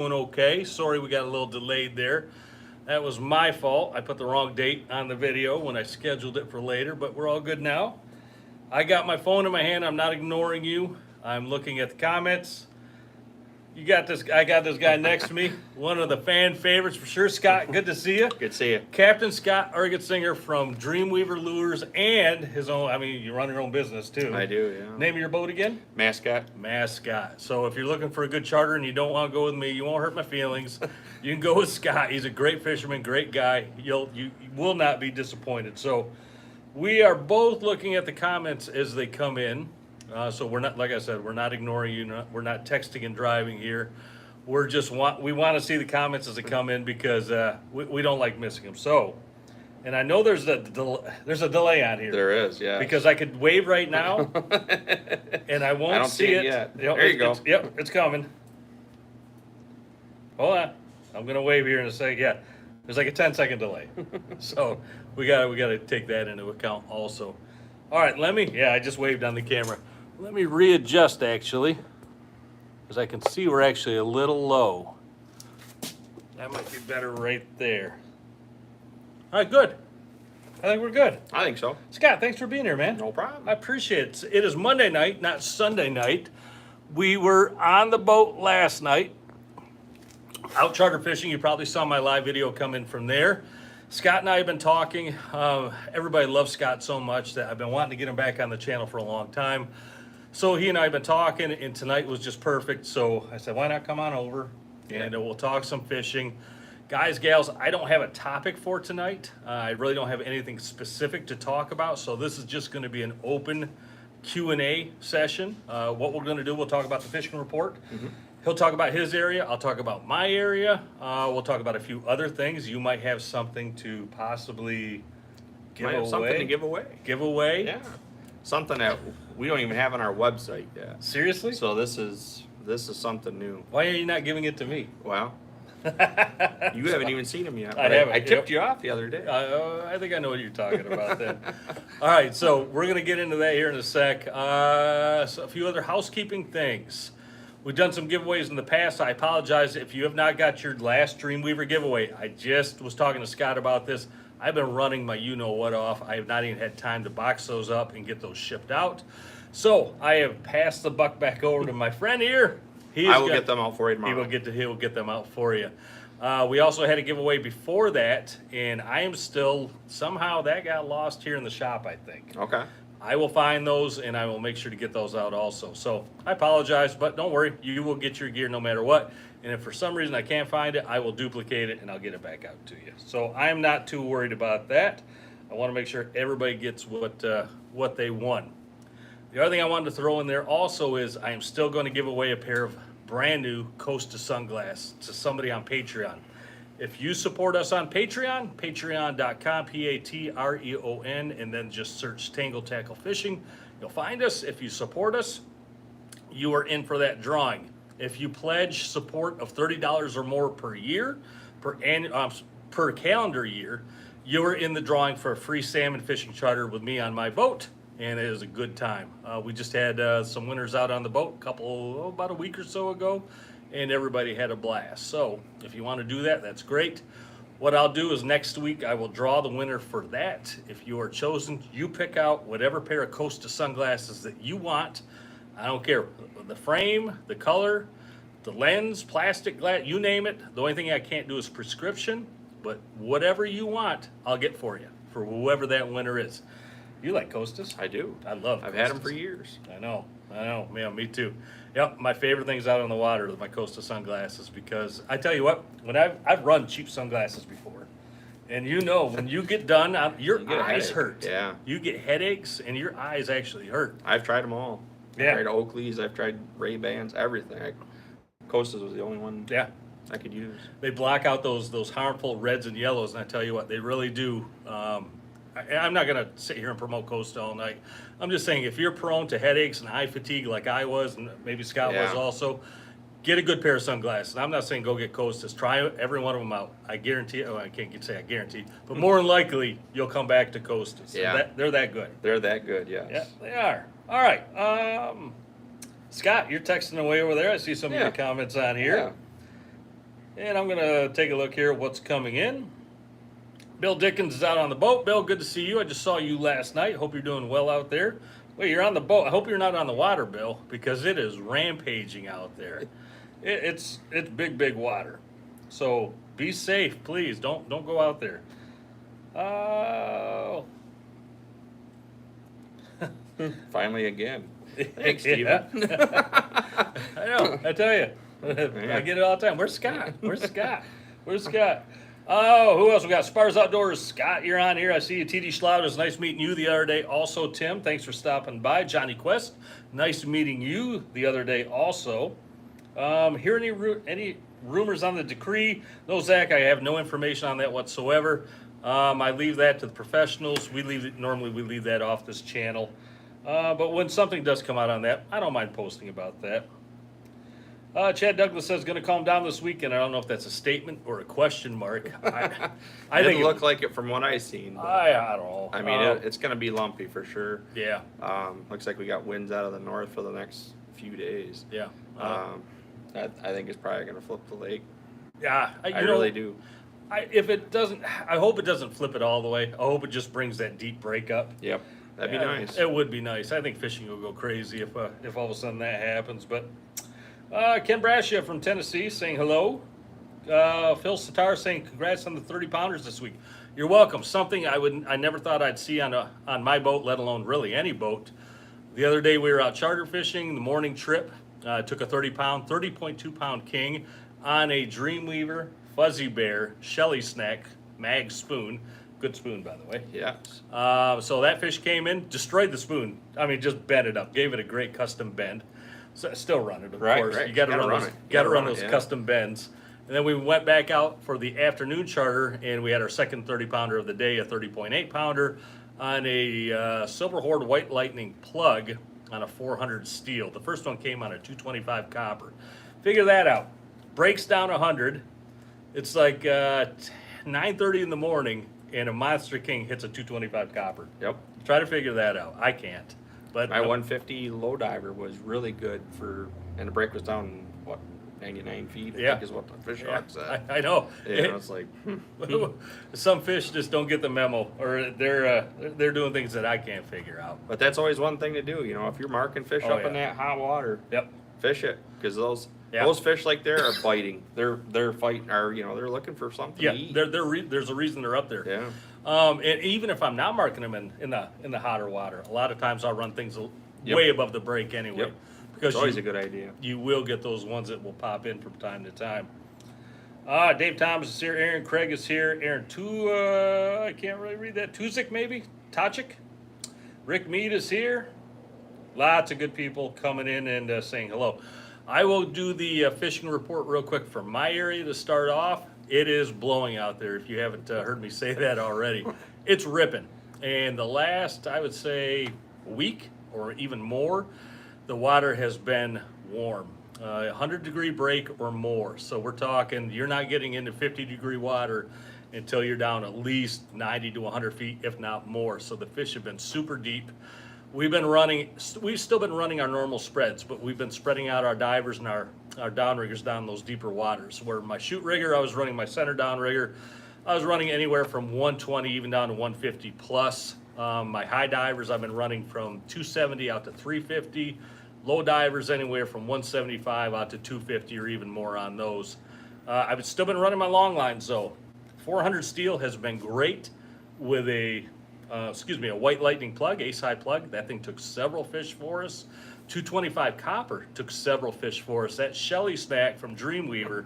doing okay. Sorry we got a little delayed there. That was my fault. I put the wrong date on the video when I scheduled it for later, but we're all good now. I got my phone in my hand. I'm not ignoring you. I'm looking at the comments. You got this. I got this guy next to me. One of the fan favorites for sure. Scott, good to see you. Good to see you. Captain Scott Ergetsinger from Dreamweaver Lures and his own. I mean, you run your own business too. I do, yeah. Name of your boat again? Mascot. Mascot. So if you're looking for a good charter and you don't want to go with me, you won't hurt my feelings. You can go with Scott. He's a great fisherman, great guy. You will not be disappointed. So we are both looking at the comments as they come in. So we're not, like I said, we're not ignoring you. We're not texting and driving here. We're just we want to see the comments as they come in because we don't like missing them. So, and I know there's a delay on here. There is, yeah. Because I could wave right now, and I won't don't see see it. it yet. There you go. Yep, it's coming. Hold on, I'm gonna wave here in a second. Yeah, there's like a 10-second delay, so we gotta take that into account also. All right, I just waved on the camera. Let me readjust actually, because I can see we're actually a little low. That might be better right there. All right, good. I think we're good. I think so. Scott, thanks for being here, man. No problem. I appreciate it. It is Monday night, not Sunday night. We were on the boat last night, out charter fishing. You probably saw my live video come in from there. Scott and I have been talking. Everybody loves Scott so much that I've been wanting to get him back on the channel for a long time. So he and I have been talking, and tonight was just perfect. So I said, why not come on over, and we'll talk some fishing. Guys, gals, I don't have a topic for tonight. I really don't have anything specific to talk about. So this is just going to be an open Q&A session. What we're going to do, we'll talk about the fishing report. He'll talk about his area. I'll talk about my area. We'll talk about a few other things. You might have something to possibly give away. Something to give away. Give away? Yeah. Something that we don't even have on our website yet. Seriously? So this is something new. Why are you not giving it to me? Well, you haven't even seen them yet. I haven't. I tipped you off the other day. I think I know what you're talking about then. All right, so we're going to get into that here in a sec. So a few other housekeeping things. We've done some giveaways in the past. I apologize if you have not got your last Dreamweaver giveaway. I just was talking to Scott about this. I've been running my you-know-what off. I have not even had time to box those up and get those shipped out. So I have passed the buck back over to my friend here. I will get them out for you tomorrow. He will get them out for you. We also had a giveaway before that, and I am still, somehow that got lost here in the shop, I think. Okay. I will find those, and I will make sure to get those out also. So I apologize, but don't worry. You will get your gear no matter what. And if for some reason I can't find it, I will duplicate it, and I'll get it back out to you. So I'm not too worried about that. I want to make sure everybody gets what they won. The other thing I wanted to throw in there also is I am still going to give away a pair of brand new Costa sunglasses to somebody on Patreon. If you support us on Patreon, patreon.com, Patreon, and then just search Tangle Tackle Fishing, you'll find us. If you support us, you are in for that drawing. If you pledge support of $30 or more per year, per calendar year, you are in the drawing for a free salmon fishing charter with me on my boat, and it is a good time. We just had some winners out on the boat about a week or so ago, and everybody had a blast. So if you want to do that, that's great. What I'll do is next week I will draw the winner for that. If you are chosen, you pick out whatever pair of Costa sunglasses that you want. I don't care the frame, the color, the lens, plastic, glass, you name it. The only thing I can't do is prescription, but whatever you want, I'll get for you, for whoever that winner is. You like Costas? I do. I love I've Costas. had them for years. I know. Man, me too. Yep, my favorite things out on the water are my Costa sunglasses because I tell you what, when I've run cheap sunglasses before, and you know when you get done, your eyes hurt. Yeah. You get headaches and your eyes actually hurt. I've tried them all. Yeah. I've tried Oakleys. I've tried Ray-Bans. Everything. Costas was the only one. Yeah. I could use. They block out those harmful reds and yellows, and I tell you what, they really do. I'm not going to sit here and promote Costa all night. I'm just saying if you're prone to headaches and eye fatigue like I was, and maybe Scott was also, get a good pair of sunglasses. I'm not saying go get Costas. Try every one of them out. I guarantee, I can't say I guarantee, but more than likely you'll come back to Costas. Yeah. They're that good. They're that good, yes. Yeah, they are. All right. Scott, you're texting away over there. I see some of your comments on here. And I'm going to take a look here at what's coming in. Bill Dickens is out on the boat. Bill, good to see you. I just saw you last night. Hope you're doing well out there. Wait, you're on the boat. I hope you're not on the water, Bill, because it is rampaging out there. It's big water. So be safe, please. Don't go out there. Oh. Finally again. Thanks, Steven. I know. I tell you. I get it all the time. Where's Scott? Where's Scott? Where's Scott? Oh, who else we got? Spars Outdoors. Scott, you're on here. I see you. TD Schlout. It was nice meeting you the other day. Also, Tim, thanks for stopping by. Johnny Quest, nice meeting you the other day also. Hear any rumors on the decree? No, Zach, I have no information on that whatsoever. I leave that to the professionals. Normally we leave that off this channel. But when something does come out on that, I don't mind posting about that. Chad Douglas says going to calm down this weekend. I don't know if that's a statement or a question mark. I think it looked like it from what I seen. I don't know. I mean, it's going to be lumpy for sure. Yeah. Looks like we got winds out of the north for the next few days. Yeah. I think it's probably going to flip the lake. Yeah. I really do. If it doesn't, I hope it doesn't flip it all the way. I hope it just brings that deep break up. Yep. That'd be nice. It would be nice. I think fishing will go crazy if all of a sudden that happens. But Ken Brascia from Tennessee saying hello. Phil Sitar saying congrats on the 30-pounders this week. You're welcome. Something I never thought I'd see on my boat, let alone really any boat. The other day we were out charter fishing, the morning trip. Took a 30.2 pound king on a Dreamweaver Fuzzy Bear Shelly Snack mag spoon. Good spoon, by the way. Yes. So that fish came in, destroyed the spoon. I mean, just bent it up, gave it a great custom bend. So still run it, of course. Right. You got to run those custom bends. And then we went back out for the afternoon charter, and we had our second 30-pounder of the day, a 30.8 pounder on a Silver Horde White Lightning plug on a 400 steel. The first one came on a 225 copper. Figure that out. Breaks down 100. It's like 9:30 in the morning, and a Monster King hits a 225 copper. Yep. Try to figure that out. I can't. But my 150 low diver was really good and the break was down, 99 feet, I think is what the fish hawk said. I know. Yeah, it's like, some fish just don't get the memo, or they're doing things that I can't figure out. But that's always one thing to do, if you're marking fish up in that hot water, fish it, because those fish like there are biting. They're fighting, or they're looking for something to eat. There's a reason they're up there. Yeah. And even if I'm not marking them in the hotter water, a lot of times I'll run things way above the break anyway. Yep. Because it's always a good idea. You will get those ones that will pop in from time to time. Dave Thomas is here. Aaron Craig is here. Aaron I can't really read that. Tuzik maybe? Tachik? Rick Mead is here. Lots of good people coming in and saying hello. I will do the fishing report real quick for my area to start off. It is blowing out there, if you haven't heard me say that already. It's ripping. And the last, I would say, week or even more, the water has been warm. 100-degree break or more. So we're talking, you're not getting into 50-degree water until you're down at least 90 to 100 feet, if not more. So the fish have been super deep. We've still been running our normal spreads, but we've been spreading out our divers and our downriggers down those deeper waters. Where my shoot rigger, I was running my center downrigger. I was running anywhere from 120 even down to 150 plus. My high divers, I've been running from 270 out to 350. Low divers anywhere from 175 out to 250 or even more on those. I've still been running my long lines though. 400 steel has been great with a White Lightning plug, ace high plug. That thing took several fish for us. 225 copper took several fish for us. That Shelly Snack from Dreamweaver,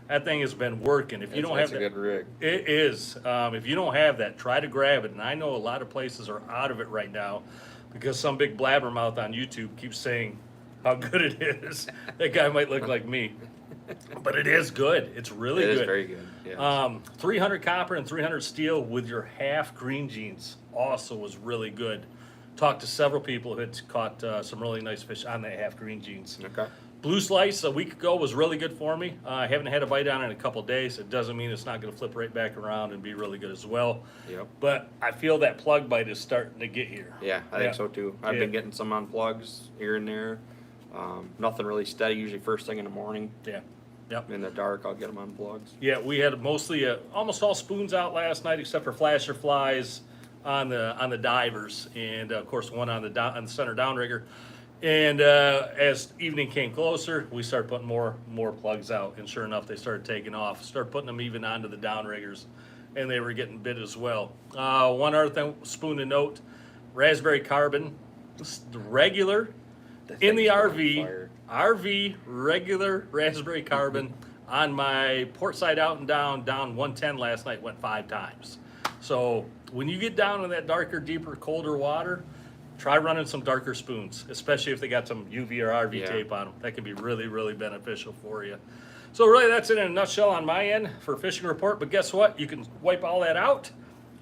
that thing has been working. If you don't have that, a good rig. It is. If you don't have that, try to grab it. And I know a lot of places are out of it right now because some big blabbermouth on YouTube keeps saying how good it is. That guy might look like me. But it is good. It's really good. It is very good. Yes. 300 copper and 300 steel with your half green jeans also was really good. Talked to several people who had caught some really nice fish on that half green jeans. Okay. Blue Slice a week ago was really good for me. I haven't had a bite on it in a couple days. It doesn't mean it's not going to flip right back around and be really good as well. Yep. But I feel that plug bite is starting to get here. Yeah, I think so too. I've been getting some on plugs here and there. Nothing really steady, usually first thing in the morning. Yeah. Yep. In the dark, I'll get them on plugs. Yeah, we had mostly almost all spoons out last night, except for flasher flies on the divers, and of course one on the center downrigger. And as evening came closer, we started putting more plugs out, and sure enough, they started taking off. Started putting them even onto the downriggers, and they were getting bit as well. One other thing, spoon to note: raspberry carbon, regular in the RV regular raspberry carbon on my port side out and down 110 last night, went 5 times. So when you get down in that darker, deeper, colder water, try running some darker spoons, especially if they got some UV or RV tape on them. That can be really, really beneficial for you. So really, that's it in a nutshell on my end for fishing report. But guess what? You can wipe all that out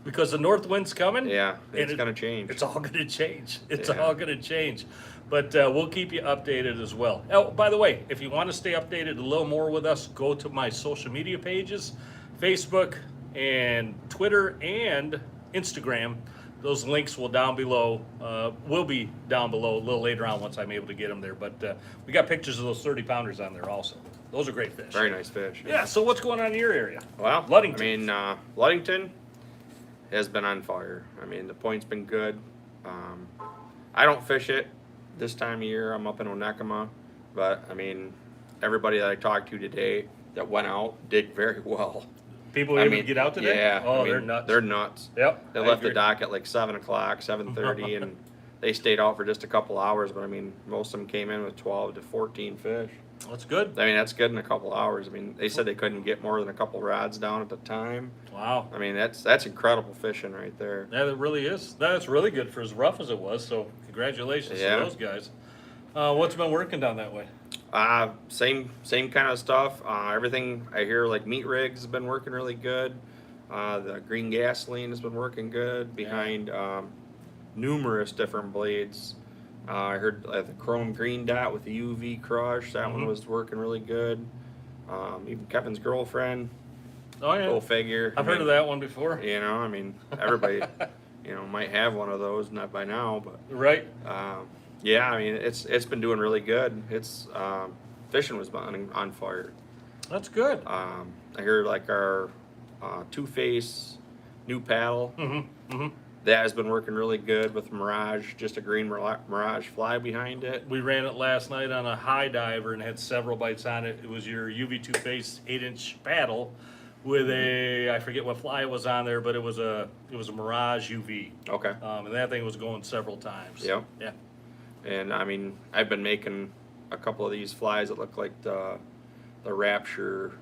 because the north wind's coming. Yeah, it's going to change. It's all going to change. It's all going to change. But we'll keep you updated as well. Oh, by the way, if you want to stay updated a little more with us, go to my social media pages, Facebook and Twitter and Instagram. Those links will be down below a little later on once I'm able to get them there. But we got pictures of those 30-pounders on there also. Those are great fish. Very nice fish. Yeah, so what's going on in your area? Well, Ludington. I mean, Ludington has been on fire. I mean, the point's been good. I don't fish it this time of year. I'm up in Onekama. But, I mean, everybody that I talked to today that went out did very well. People even get out today? Yeah. Oh, I mean, they're nuts. They're nuts. Yep. They left the dock at like 7 o'clock, 7:30, and they stayed out for just a couple hours. But I mean, most of them came in with 12 to 14 fish. That's good. I mean, that's good in a couple hours. I mean, they said they couldn't get more than a couple rods down at the time. Wow. I mean, that's incredible fishing right there. Yeah, that really is. That's really good for as rough as it was. So congratulations to those guys. What's been working down that way? Same kind of stuff. Everything I hear, like meat rigs has been working really good. The green gasoline has been working good behind numerous different blades. I heard the chrome green dot with the UV crush. That one was working really good. Even Kevin's girlfriend. Oh yeah. Go figure. I've heard of that one before. You know, I mean, everybody, might have one of those, not by now, but. Right. Yeah, I mean, it's been doing really good. It's fishing was on fire. That's good. I heard like our two-face new paddle. That has been working really good with Mirage, just a green Mirage fly behind it. We ran it last night on a high diver and had several bites on it. It was your UV two-face 8-inch paddle with I forget what fly was on there, but it was a Mirage UV. Okay. And that thing was going several times. Yep. Yeah. And I mean, I've been making a couple of these flies that look like the Rapture.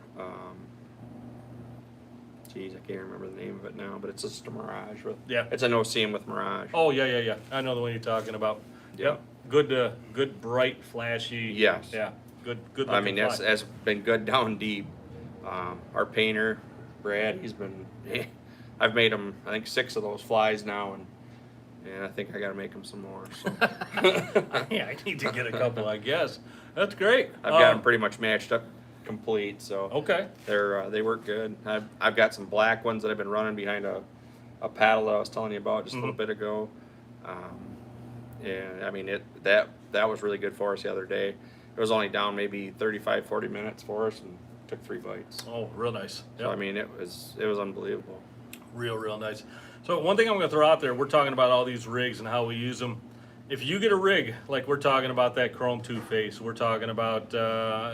I can't remember the name of it now, but it's just a Mirage. It's a no-seam with Mirage. Oh yeah. I know the one you're talking about. Yep. Good, bright, flashy. Yes. Yeah. Good. I mean, that's been good down deep. Our painter, Brad, I've made him, I think, 6 of those flies now, and I think I got to make him some more. So. Yeah, I need to get a couple, I guess. That's great. I've got them pretty much matched up, complete. So okay, they work good. I've got some black ones that I've been running behind a paddle that I was telling you about just a little bit ago. And I mean that was really good for us the other day. It was only down maybe 35-40 minutes for us and took 3 bites. Oh, real nice. So I mean it was unbelievable. Real nice. So one thing I'm going to throw out there, we're talking about all these rigs and how we use them. If you get a rig, like we're talking about that Chrome Two-Face, we're talking about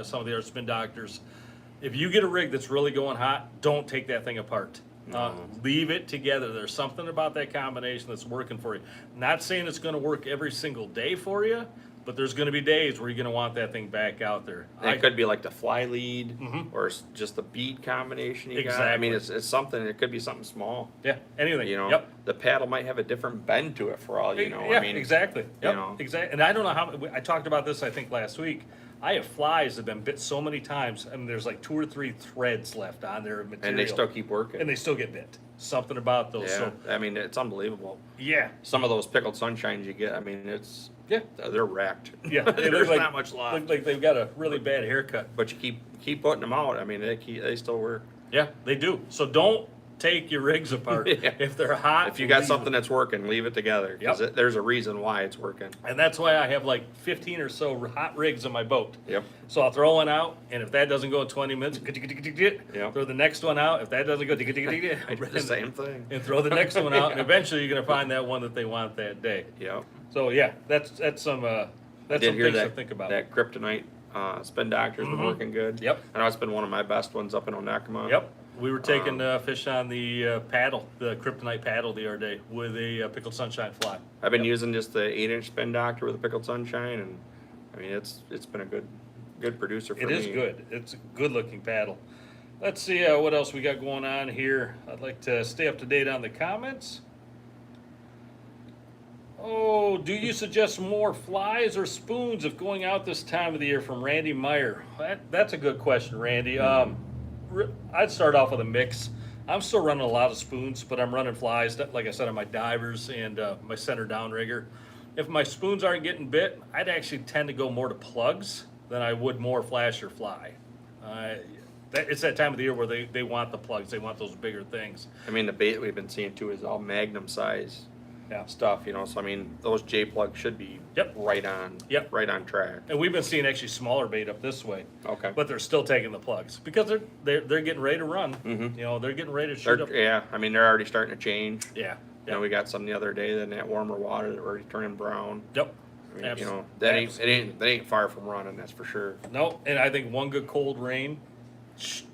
some of the other spin doctors. If you get a rig that's really going hot, don't take that thing apart. Leave it together. There's something about that combination that's working for you. Not saying it's going to work every single day for you, but there's going to be days where you're going to want that thing back out there. It could be like the fly lead or just the bead combination you got. I mean, it's something. It could be something small. Yeah, anything. Yep. The paddle might have a different bend to it for all you know. Yeah, I mean, exactly. Yep, exactly. And I don't know how. I talked about this, I think, last week. I have flies that have been bit so many times, and there's like 2 or 3 threads left on their material. And they still keep working. And they still get bit. Something about those. Yeah, so, I mean, it's unbelievable. Yeah. Some of those pickled sunshines you get, I mean, they're wrecked. Yeah, there's not much left. Look like they've got a really bad haircut. But you keep putting them out. I mean, they still work. Yeah, they do. So don't take your rigs apart. Yeah. If they're hot, If you got leave something them. that's working, leave it together. Because Yep. there's a reason why it's working. And that's why I have like 15 or so hot rigs on my boat. Yep. So I'll throw one out, and if that doesn't go in 20 minutes, Yep. throw the next one out. If that doesn't go, I do the same thing. and throw the next one out, and eventually you're gonna find that one that they want that day. Yep. So yeah, that's some I that's did some hear things that, to think about. that kryptonite spin doctor's been working good. Yep. I know it's been one of my best ones up in Onekama. Yep, we were taking fish on the paddle, the kryptonite paddle the other day with a pickled sunshine fly. I've been using just the 8-inch spin doctor with a pickled sunshine, and I mean it's been a good producer for It me. is good. It's a good looking paddle. Let's see what else we got going on here. I'd like to stay up to date on the comments. Oh, do you suggest more flies or spoons if going out this time of the year? From Randy Meyer. That's a good question, Randy. I'd start off with a mix. I'm still running a lot of spoons, but I'm running flies, like I said, on my divers and my center downrigger. If my spoons aren't getting bit, I'd actually tend to go more to plugs than I would more flash or fly. It's that time of the year where they want the plugs. They want those bigger things. I mean the bait we've been seeing too is all magnum size Yeah. stuff, you know. So I mean those J plugs should be Yep. right on right on track. And we've been seeing actually smaller bait up this way. Okay. But they're still taking the plugs because they're getting ready to run. Mhm. You know, they're getting ready to shoot up. Yeah, I mean they're already starting to change. Yeah. You know, we got some the other day in that warmer water that were already turning brown. Yep. I mean, you know, that ain't far from running, that's for sure. No, and I think one good cold rain,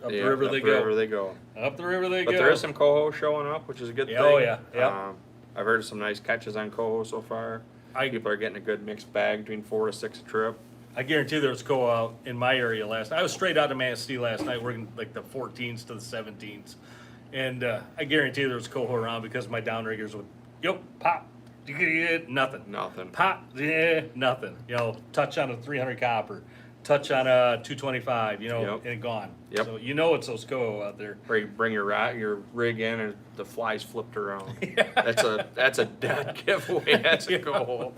up the Yeah, river up they the go. river they go. Up the river they But go. there is some coho showing up, which is a good Yeah, thing. oh, yeah, yeah. I've heard some nice catches on coho so far. People are getting a good mixed bag between 4 to 6 a trip. I guarantee there was coho out in my area last night. I was straight out of Manistee last night working like the 14s to the 17s. And I guarantee there was coho around because my downriggers would, pop, nothing. Nothing. Pop, nothing. You know, touch on a 300 copper, touch on a 225, you know, Yep. and gone. Yep. So you know it's those coho out there. Or you bring your rig in and the flies flipped around. That's a dead giveaway. That's a coho.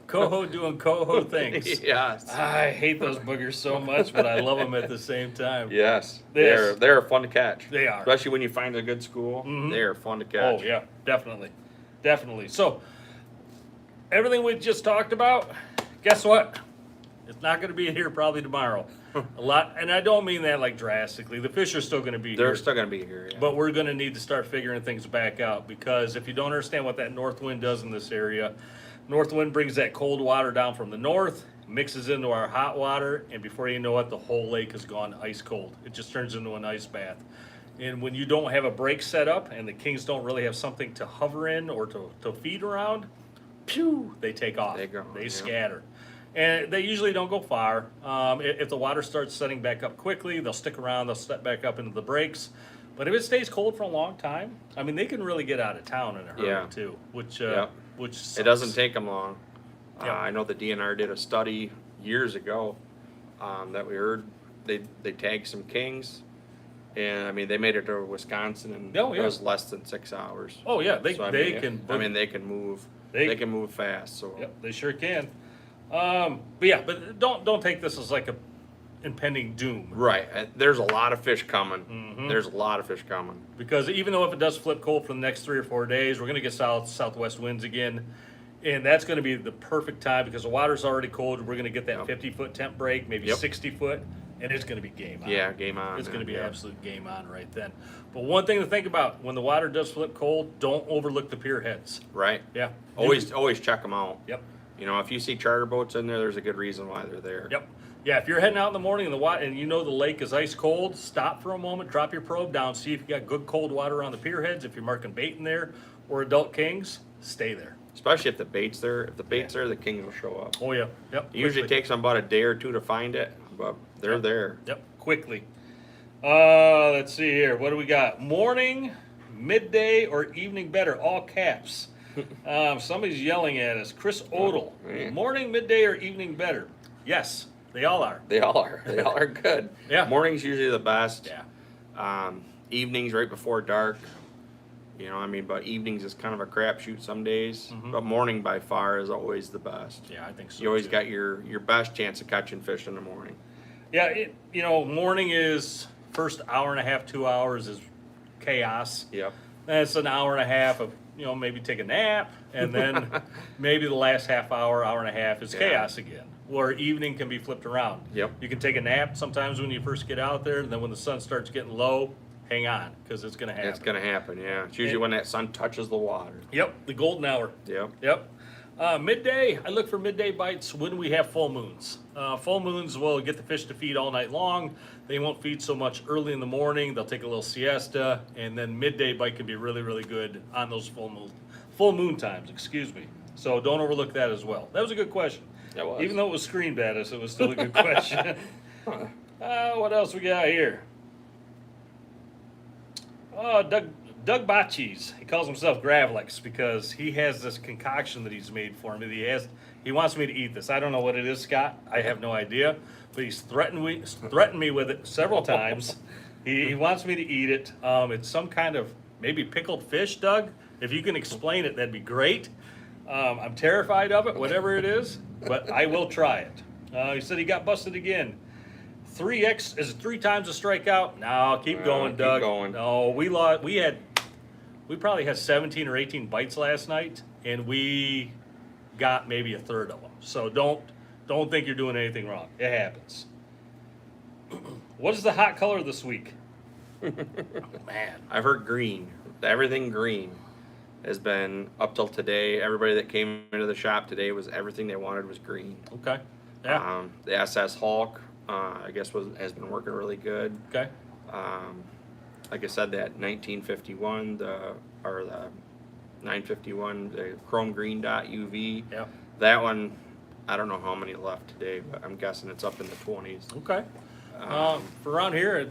Coho doing coho things. Yes. I hate those boogers so much, but I love them at the same time. Yes. This- They're fun to catch. They are. Especially when you find a good school. Mhm. They are fun to catch. Oh yeah, definitely, definitely. So everything we just talked about, guess what? It's not going to be here probably tomorrow. A lot, and I don't mean that like drastically. The fish are still going to be They're here, still gonna be here. Yeah. but we're going to need to start figuring things back out because if you don't understand what that north wind does in this area, north wind brings that cold water down from the north, mixes into our hot water, and before you know it, the whole lake has gone ice cold. It just turns into an ice bath. And when you don't have a break set up and the kings don't really have something to hover in or to feed around, pew, they take off. They go, They yeah. scatter. And they usually don't go far. If the water starts setting back up quickly, they'll stick around, they'll step back up into the breaks. But if it stays cold for a long time, I mean, they can really get out of town in a hurry Yeah. too, which Yep. sucks. It doesn't take them long. Yep. I know the DNR did a study years ago that we heard they tagged some kings, and I mean they made it to Wisconsin and Oh, yeah. it was less than 6 hours. Oh yeah, they So, I they mean, can. I mean they can move. They- They can move fast. So Yep, they sure can. But yeah, but don't take this as like a impending doom. right, there's a lot of fish coming. Mhm. There's a lot of fish coming. Because even though if it does flip cold for the next 3 or 4 days, we're going to get southwest winds again, and that's going to be the perfect time because the water's already cold. We're going to get that Yep. 50-foot temp break, maybe Yep. 60-foot, and it's going to be game on. Yeah, game on. It's going to be yeah. absolute game on right then. But one thing to think about when the water does flip cold, don't overlook the pier heads. Right. Yeah. Always check them out. Yep. You know, if you see charter boats in there, there's a good reason why they're there. Yep. Yeah, if you're heading out in the morning and and you know the lake is ice cold, stop for a moment, drop your probe down, see if you got good cold water on the pier heads. If you're marking bait in there or adult kings, stay there. Especially if the bait's there. If the bait's there, the kings will show up. Oh yeah. Yep. It usually quickly. takes them about a day or two to find it, but they're Yep. there. Yep. Quickly. Let's see here. What do we got? Morning, midday, or evening better? All caps. Somebody's yelling at us. Chris Odell. man. Morning, midday, or evening better? Yes, they all are. They all are. They all are good. Yeah. Morning's usually the best. Yeah. Evenings right before dark. You know, I mean, but evenings is kind of a crapshoot some days. Mhm. But morning by far is always the best. Yeah, I think so. You always too. got your best chance of catching fish in the morning. Yeah, morning is first hour and a half, 2 hours is chaos. Yep. Then it's an hour and a half of, maybe take a nap, and then maybe the last half hour, hour and a half is Yeah. chaos again. Or evening can be flipped around. Yep. You can take a nap sometimes when you first get out there, and then when the sun starts getting low, hang on, because it's going to happen. It's gonna happen, yeah. It's usually when that sun touches the water. Yep, the golden hour. Yep. Yep. Midday, I look for midday bites when we have full moons. Full moons will get the fish to feed all night long. They won't feed so much early in the morning. They'll take a little siesta, and then midday bite can be really, really good on those full moon times. Excuse me. So don't overlook that as well. That was a good question. That was. Even though it was screamed at us, it was still a good question. What else we got here? Oh, Doug Botches. He calls himself Gravlex because he has this concoction that he's made for me. He wants me to eat this. I don't know what it is, Scott. I have no idea. But he's threatened me with it several times. He wants me to eat it. It's some kind of maybe pickled fish, Doug. If you can explain it, that'd be great. I'm terrified of it, whatever it is, but I will try it. He said he got busted again. 3x is it 3 times a strikeout? No, keep going, keep Doug. going. No, we probably had 17 or 18 bites last night, and we got maybe a third of them. So don't think you're doing anything wrong. It happens. What is the hot color this week? Oh, man. I've heard green. Everything green has been up till today. Everybody that came into the shop today was everything they wanted was green. Okay. Yeah. The SS Hulk, I guess, has been working really good. Okay. Like I said, that 1951, the 951, the chrome green dot UV. Yeah. That one, I don't know how many left today, but I'm guessing it's up in the 20s. Okay. For around here,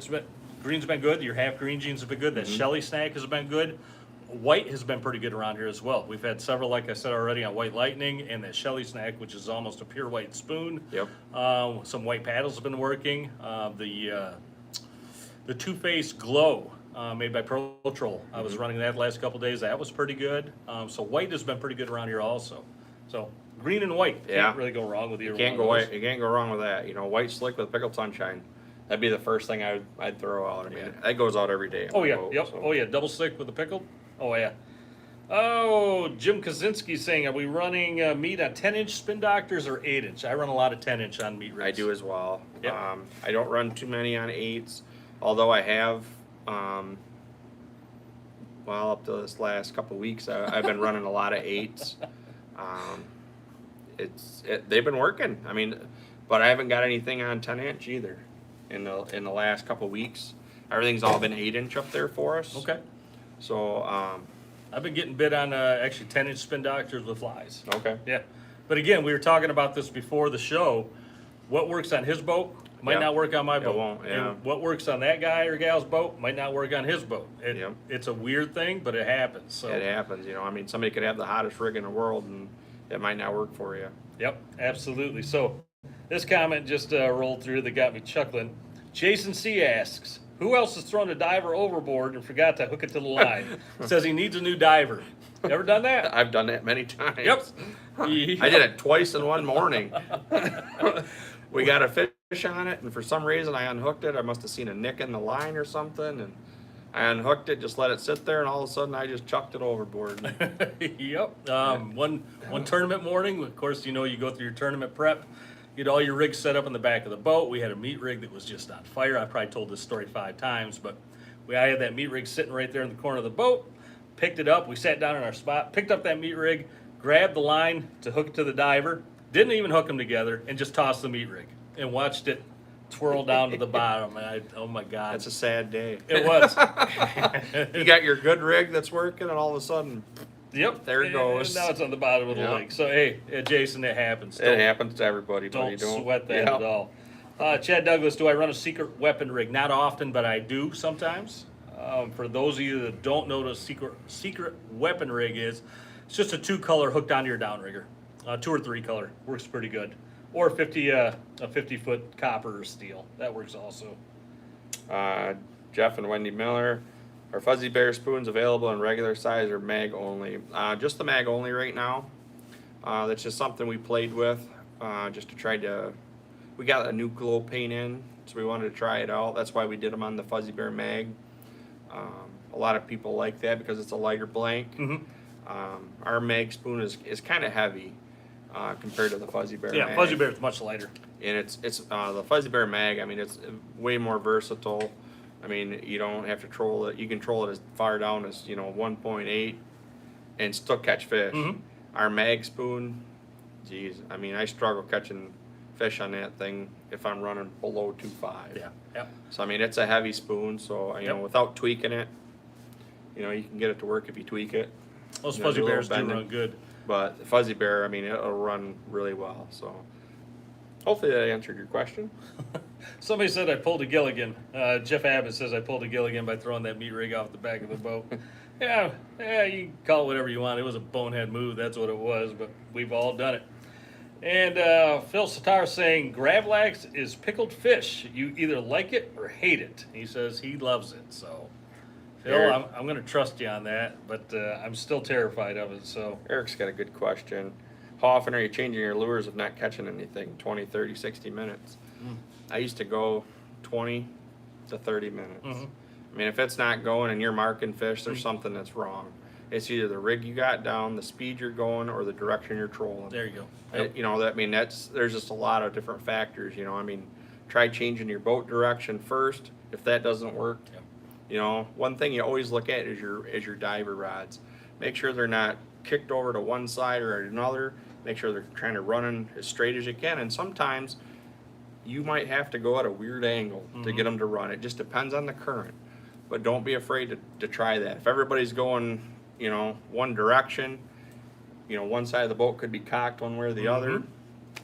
green's been good. Your half green jeans have been good. That Shelly snack has been good. White has been pretty good around here as well. We've had several, like I said already, on White Lightning and that Shelly snack, which is almost a pure white spoon. Yep. Some white paddles have been working. The Two-Face Glow made by Pro Troll. I was running that the last couple days. That was pretty good. So white has been pretty good around here also. So green and white. Yeah. Can't really go wrong with either You can't one go of those. You can't go wrong with that. White slick with pickled sunshine. That'd be the first thing I'd throw out. I mean, that goes out every day. on Oh the yeah, boat, yep. so. Oh yeah, double stick with the pickle. Oh yeah. Oh, Jim Kaczynski saying, are we running meat on 10-inch spin doctors or 8-inch? I run a lot of 10-inch on meat rigs. I do as well. Yep. I don't run too many on 8s, although I have. Up to this last couple of weeks, I've been running a lot of 8s. They've been working. I mean, but I haven't got anything on 10-inch either in the last couple of weeks. Everything's all been 8-inch up there for us. Okay. So I've been getting bid on actually 10-inch spin doctors with flies. okay. Yeah. But again, we were talking about this before the show. What works on his boat might Yeah. not work on my It boat. won't, yeah. And what works on that guy or gal's boat might not work on his boat. Yep. It's a weird thing, but it happens. So. It happens, I mean, somebody could have the hottest rig in the world, and it might not work for you. Yep, absolutely. So this comment just rolled through that got me chuckling. Jason C. asks, who else has thrown a diver overboard and forgot to hook it to the line? Says he needs a new diver. Ever done that? I've done that many times. Yep. I did it twice in one morning. We got a fish on it, and for some reason I unhooked it. I must have seen a nick in the line or something, and I unhooked it, just let it sit there, and all of a sudden I just chucked it overboard. Yep. One tournament morning, of course, you go through your tournament prep. You had all your rigs set up in the back of the boat. We had a meat rig that was just on fire. I probably told this story 5 times, but I had that meat rig sitting right there in the corner of the boat. Picked it up. We sat down in our spot, picked up that meat rig, grabbed the line to hook it to the diver, didn't even hook them together, and just tossed the meat rig and watched it twirl down to the bottom. And oh my God. That's a sad day. It was. You got your good rig that's working, and all of a sudden, Yep. There it goes. And now it's on the bottom of the Yep. lake. So, hey, Jason, it happens. it happens to everybody. Don't buddy. sweat that Yep. at all. Chad Douglas, do I run a secret weapon rig? Not often, but I do sometimes. For those of you that don't know what a secret weapon rig is, it's just a 2-color hooked onto your downrigger. 2 or 3 color. Works pretty good. Or a 50-foot copper or steel. That works also. Jeff and Wendy Miller. Are Fuzzy Bear spoons available in regular size or mag only? Just the mag only right now. That's just something we played with, just to try to. We got a new glow paint in, so we wanted to try it out. That's why we did them on the Fuzzy Bear mag. A lot of people like that because it's a lighter blank. Mhm. Our mag spoon is kind of heavy compared to the Fuzzy Bear Yeah, mag. Fuzzy Bear is much lighter. And it's the Fuzzy Bear mag. I mean, it's way more versatile. I mean, you don't have to troll it. You can troll it as far down as 1.8 and still catch fish. Mhm. Our mag spoon, geez, I mean, I struggle catching fish on that thing if I'm running below 2.5. Yeah, yep. So I mean, it's a heavy spoon. So Yep. without tweaking it, you can get it to work if you tweak it. Those You know, Fuzzy do a little Bears do bending. run good. But the Fuzzy Bear, I mean, it'll run really well. So hopefully that answered your question. Somebody said I pulled a Gilligan. Jeff Abbott says I pulled a Gilligan by throwing that meat rig off the back of the boat. Yeah, you can call it whatever you want. It was a bonehead move. That's what it was, but we've all done it. And Phil Sitar saying Gravlax is pickled fish. You either like it or hate it. He says he loves it. So, Phil, Eric. I'm going to trust you on that, but I'm still terrified of it. So, Eric's got a good question. How often are you changing your lures if not catching anything? 20, 30, 60 minutes. I used to go 20 to 30 minutes. Mhm. I mean, if it's not going and you're marking fish, there's something that's wrong. It's either the rig you got down, the speed you're going, or the direction you're trolling. there you go. There's just a lot of different factors. I mean, try changing your boat direction first. If that doesn't work, Yep. one thing you always look at is your diver rods. Make sure they're not kicked over to one side or another. Make sure they're trying to run as straight as you can. And sometimes you might have to go at a weird angle to get them to run. It just depends on the current. But don't be afraid to try that. If everybody's going, one direction, one side of the boat could be cocked one way or the other.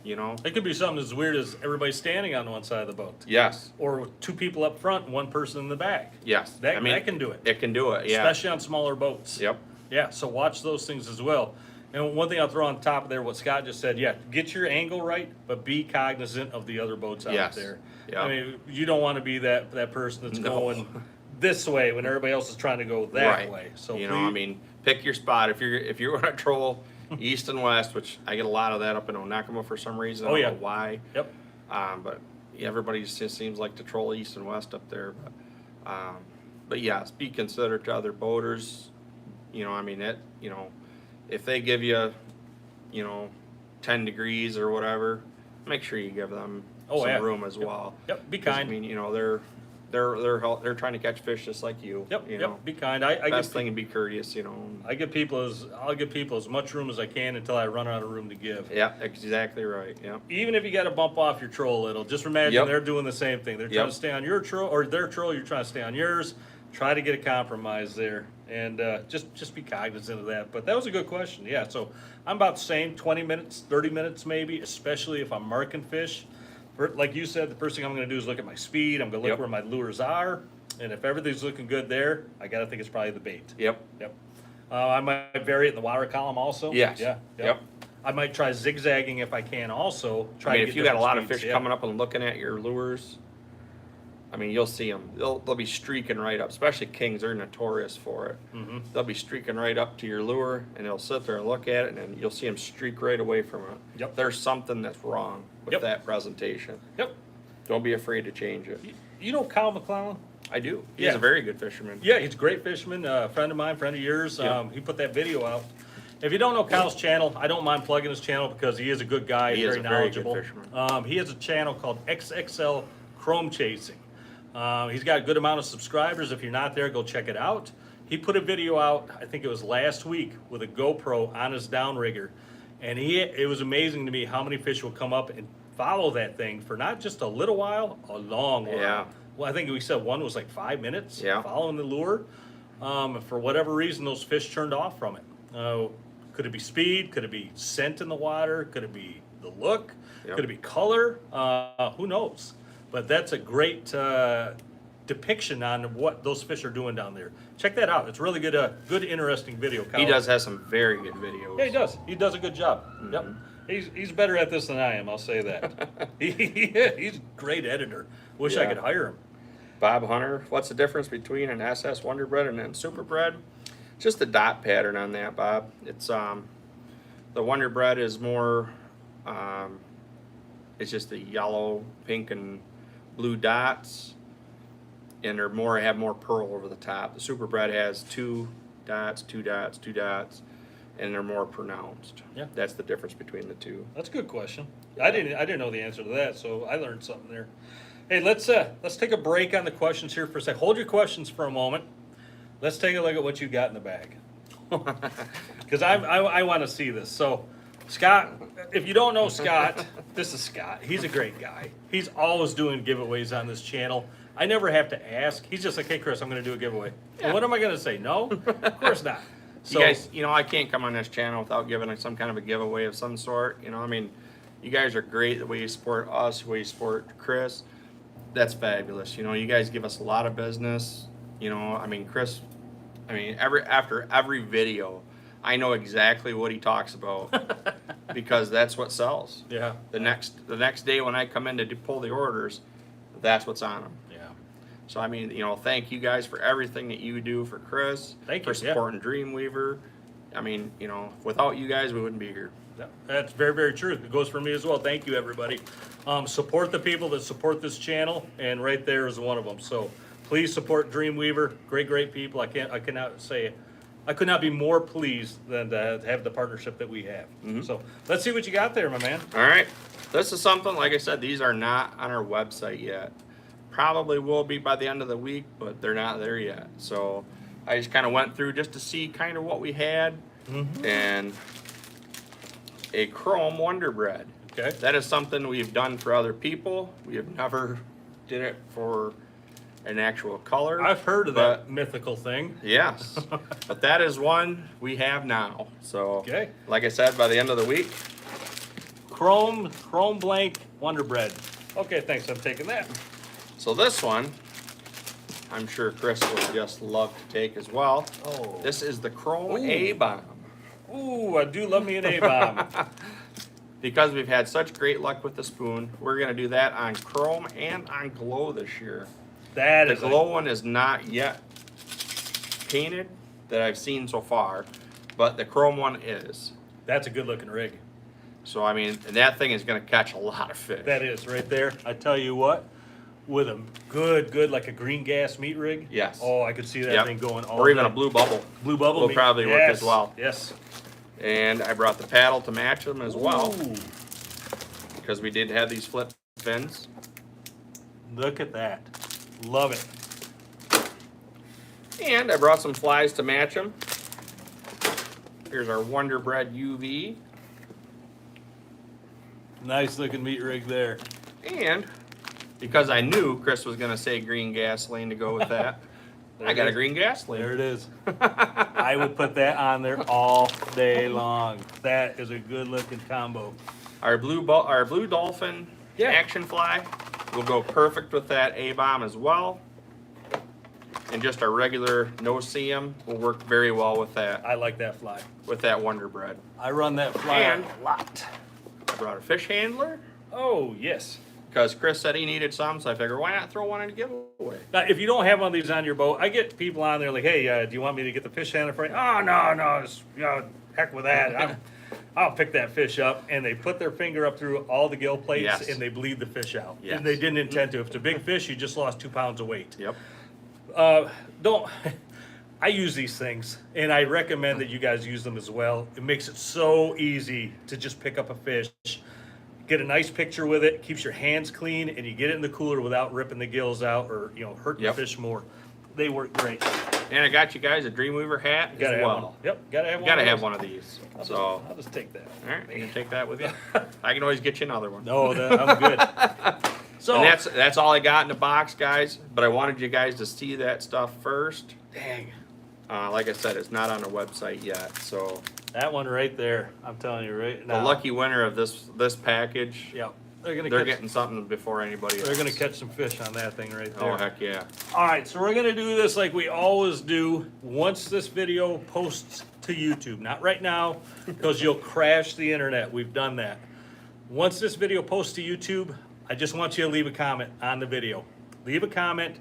It could be something as weird as everybody standing on one side of the boat. Yes. Or two people up front and one person in the back. Yes. That can do it. It can do it. Yeah. Especially on smaller boats. Yep. Yeah, so watch those things as well. And one thing I'll throw on top of there, what Scott just said, get your angle right, but be cognizant of the other boats out Yes. there. Yeah. I mean, you don't want to be that person that's No. going this way when everybody else is trying to go that Right. way. So I mean, pick your spot. If you're going to troll east and west, which I get a lot of that up in Onakama for some reason. I don't know why. Yep. But everybody just seems like to troll east and west up there. But yes, be considerate to other boaters. If they give you, 10 degrees or whatever, make sure you give them some room as well. Yep, be 'Cause, kind. I mean, they're trying to catch fish just like you. Yep, be kind. I Best give, thing to be courteous. I'll give people as much room as I can until I run out of room to give. Yeah, exactly right. Yeah. Even if you got to bump off your troll a little, just imagine Yep. they're doing the same thing. They're trying to stay on your troll, or their troll, you're trying to stay on yours. Try to get a compromise there, and just be cognizant of that. But that was a good question. Yeah, so I'm about the same, 20 minutes, 30 minutes maybe, especially if I'm marking fish. Like you said, the first thing I'm going to do is look at my speed. I'm going to look Yep. where my lures are, and if everything's looking good there, I got to think it's probably the bait. Yep. Yep. I might vary it in the water column also. Yes. Yeah. Yep. I might try zigzagging if I can also. I mean, to if get you got a different lot of speeds. fish Yeah. coming up and looking at your lures, I mean, you'll see them. They'll be streaking right up. Especially kings, they're notorious for it. Mhm. They'll be streaking right up to your lure, and they'll sit there and look at it, and then you'll see them streak right away from it. Yep. There's something that's wrong with Yep. that presentation. Yep. Don't be afraid to change it. You know Kyle McClellan? I do. He's Yeah. a very good fisherman. Yeah, he's a great fisherman, friend of mine, friend of yours. Yeah. He put that video out. If you don't know Kyle's channel, I don't mind plugging his channel because he is a good guy, He is very a very good knowledgeable. fisherman. He has a channel called XXL Chrome Chasing. He's got a good amount of subscribers. If you're not there, go check it out. He put a video out, I think it was last week, with a GoPro on his downrigger. And it was amazing to me how many fish will come up and follow that thing for not just a little while, a long while. Yeah. Well, I think we said one was like 5 minutes following the lure. For whatever reason, those fish turned off from it. Could it be speed? Could it be scent in the water? Could it be the look? Yep. Could it be color? Who knows? But that's a great depiction on what those fish are doing down there. Check that out. It's really good, good, interesting video. Kyle. He does have some very good videos. Yeah, he does. He does a good job. Yep. He's better at this than I am. I'll say that. He's a great editor. Wish I Yeah. could hire him. Bob Hunter, what's the difference between an SS Wonderbred and a Superbred? Just the dot pattern on that, Bob. It's the Wonderbred is more it's just the yellow, pink, and blue dots. and have more pearl over the top. The Super Bred has 2 dots, 2 dots, 2 dots, and they're more pronounced. Yeah. That's the difference between the two. That's a good question. I didn't know the answer to that, so I learned something there. Hey, let's take a break on the questions here for a sec. Hold your questions for a moment. Let's take a look at what you got in the bag, because I want to see this. So, Scott, if you don't know Scott, this is Scott. He's a great guy. He's always doing giveaways on this channel. I never have to ask. He's just like, hey, Chris, I'm going to do a giveaway. Yeah. And what am I going to say? No? Of course not. So, You guys, I can't come on this channel without giving some kind of a giveaway of some sort. I mean, you guys are great the way you support us, the way you support Chris. That's fabulous. You guys give us a lot of business. I mean, Chris, after every video, I know exactly what he talks about because that's what sells. yeah. The next day when I come in to pull the orders, that's what's on them. Yeah. So I mean, thank you guys for everything that you do for Chris. Thank for you, yeah. supporting Dreamweaver. I mean, without you guys, we wouldn't be here. Yeah, that's very, very true. It goes for me as well. Thank you, everybody. Support the people that support this channel, and right there is one of them. So please support Dreamweaver. Great, great people. I could not be more pleased than to have the partnership that we have. Mm-hmm. So let's see what you got there, my man. All right, this is something, like I said, these are not on our website yet. Probably will be by the end of the week, but they're not there yet. So I just kind of went through just to see kind of what we had, and a chrome Wonder Bread. Okay. That is something we've done for other people. We have never did it for an actual color. I've heard of that mythical thing. Yes, but that is one we have now. So, Okay. like I said, by the end of the week, Chrome blank Wonder Bread. Okay, thanks. I'm taking that. so this one, I'm sure Chris will just love to take as well. Oh. This is the Chrome Ooh. A-Bomb. Ooh, I do love me an A-bomb. Because we've had such great luck with the spoon, we're going to do that on Chrome and on Glow this year. That The is Glow one is not yet painted that I've seen so far, but the Chrome one is. that's a good looking rig. So, I mean, that thing is going to catch a lot of fish. That is right there. I tell you what, with a good like a green gas meat rig. Yes. Oh, I could see that Yep. thing going all Or even day. a blue bubble. Blue bubble will meat. probably work as well. Yes. And I brought the paddle to match them as well, Ooh, because we did have these flip fins. look at that. Love it. And I brought some flies to match them. Here's our Wonder Bread UV. Nice looking meat rig there. And because I knew Chris was going to say green gasoline to go with that, There I it got a is. green gasoline. There it is. I would put that on there all day long. That is a good looking combo. Our blue dolphin Yeah. action fly will go perfect with that A-bomb as well. And just our regular no-see-em will work very well with that I like that fly. Wonder Bread. I run that fly And- a lot. I brought a fish handler Oh, yes. because Chris said he needed some, so I figured why not throw one in a giveaway. Now, if you don't have one of these on your boat, I get people on there like, hey, do you want me to get the fish handler for you? Oh, no, just, heck with that. I'll pick that fish up. And they put their finger up through all the gill plates Yes. and they bleed the fish out. Yes. And they didn't intend to. If it's a big fish, you just lost 2 pounds of weight. Yep. Don't. I use these things, and I recommend that you guys use them as well. It makes it so easy to just pick up a fish, get a nice picture with it, keeps your hands clean, and you get it in the cooler without ripping the gills out or hurting Yep. the fish more. They work great. And I got you guys a Dreamweaver hat You gotta as have well. one. Yep, gotta have You one. gotta of have those. one of these. I'll So, just take that. all right, you can take that with you. I can always get you another one. No, I'm good. So And that's all I got in the box, guys. But I wanted you guys to see that stuff first. dang, Like I said, it's not on the website yet. So that one right there. I'm telling you right now. the lucky winner of this package, Yeah, they're they're getting something before anybody else. They're gonna catch some fish on that thing right there. Oh heck yeah! All right, so we're gonna do this like we always do. Once this video posts to YouTube, not right now, because you'll crash the internet. We've done that. Once this video posts to YouTube, I just want you to leave a comment on the video. Leave a comment.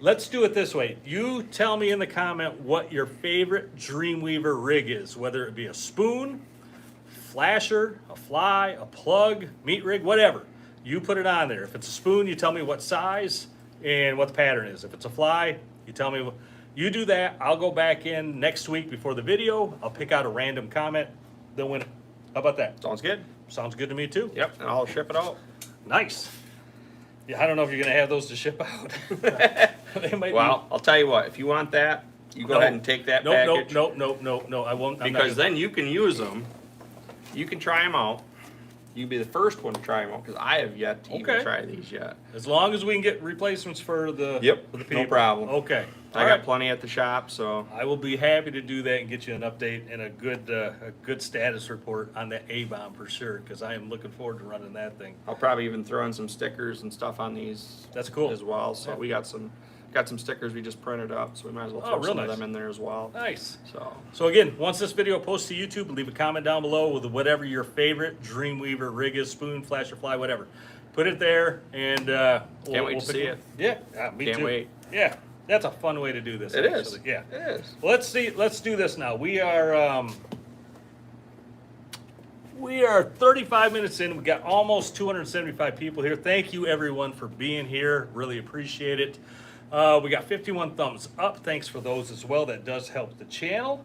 Let's do it this way. You tell me in the comment what your favorite Dreamweaver rig is, whether it be a spoon, flasher, a fly, a plug, meat rig, whatever. You put it on there. If it's a spoon, you tell me what size. and what the pattern is. If it's a fly, you tell me, you do that. I'll go back in next week before the video. I'll pick out a random comment. They'll win it. How about that? Sounds good. Sounds good to me too. Yep, and I'll ship it out. Nice. Yeah, I don't know if you're gonna have those to ship out. They might Well, I'll tell you what. If you want that, you go ahead and take that package. No. I won't. Because then you can use them. You can try them out. You can be the first one to try them out because I have yet to even try these yet. As long as we can get replacements for the for the people. No problem. Okay. I got plenty at the shop, so I will be happy to do that and get you an update and a good status report on that A-bomb for sure, because I am looking forward to running that thing. I'll probably even throw in some stickers and stuff on these. That's cool as well. So we got some stickers we just printed up, so we might as well throw some of them in there as well. Nice. So again, once this video posts to YouTube, leave a comment down below with whatever your favorite Dreamweaver rig is, spoon, flasher, fly, whatever. Put it there, and can't wait to see it. Yeah, me too. Can't wait. Yeah, that's a fun way to do this. It is. Yeah, it is. Well, let's do this now. We are 35 minutes in. We got almost 275 people here. Thank you everyone for being here. Really appreciate it. We got 51 thumbs up. Thanks for those as well. That does help the channel.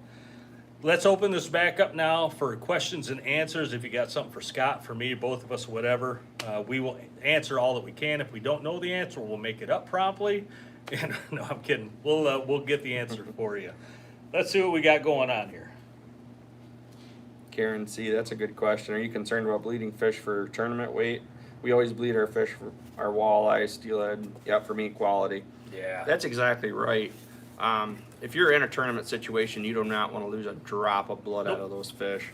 Let's open this back up now for questions and answers. If you got something for Scott, for me, both of us, whatever, we will answer all that we can. If we don't know the answer, we'll make it up promptly. And no, I'm kidding. We'll get the answer for you. Let's see what we got going on here. Karen C, that's a good question. Are you concerned about bleeding fish for tournament weight? We always bleed our fish for our walleye, steelhead, for meat quality. Yeah. That's exactly right. If you're in a tournament situation, you do not want to lose a drop of blood out of those fish.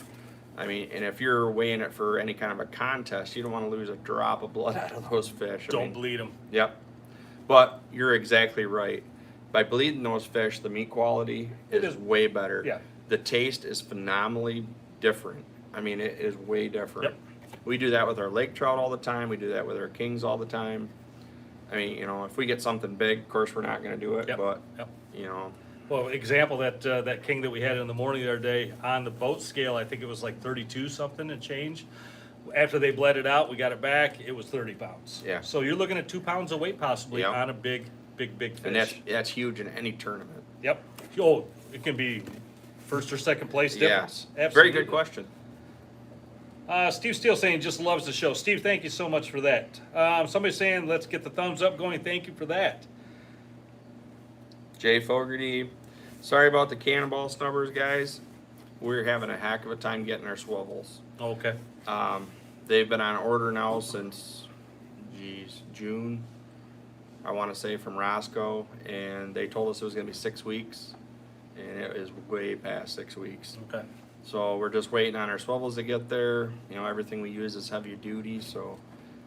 I mean, and if you're weighing it for any kind of a contest, you don't want to lose a drop of blood out of those fish. Don't bleed them. Yep. But you're exactly right. By bleeding those fish, the meat quality is way better. Yeah. The taste is phenomenally different. I mean, it is way different. Yep. We do that with our lake trout all the time. We do that with our kings all the time. I mean, if we get something big, of course, we're not going to do it. But, Well, example, that king that we had in the morning the other day, on the boat scale, I think it was like 32 something and change. After they bled it out, we got it back, it was 30 pounds. Yeah. So you're looking at 2 pounds of weight possibly on a big fish. And that's huge in any tournament. Yep. Oh, it can be first or second place difference. Yeah. Absolutely. Very good question. Steve Steele saying just loves the show. Steve, thank you so much for that. Somebody saying let's get the thumbs up going. Thank you for that. Jay Fogarty, sorry about the cannonball snubbers, guys. We're having a heck of a time getting our swivels. Okay. They've been on order now since, June, I want to say, from Roscoe, and they told us it was going to be 6 weeks, and it is way past 6 weeks. Okay. So we're just waiting on our swivels to get there. Everything we use is heavy duty, so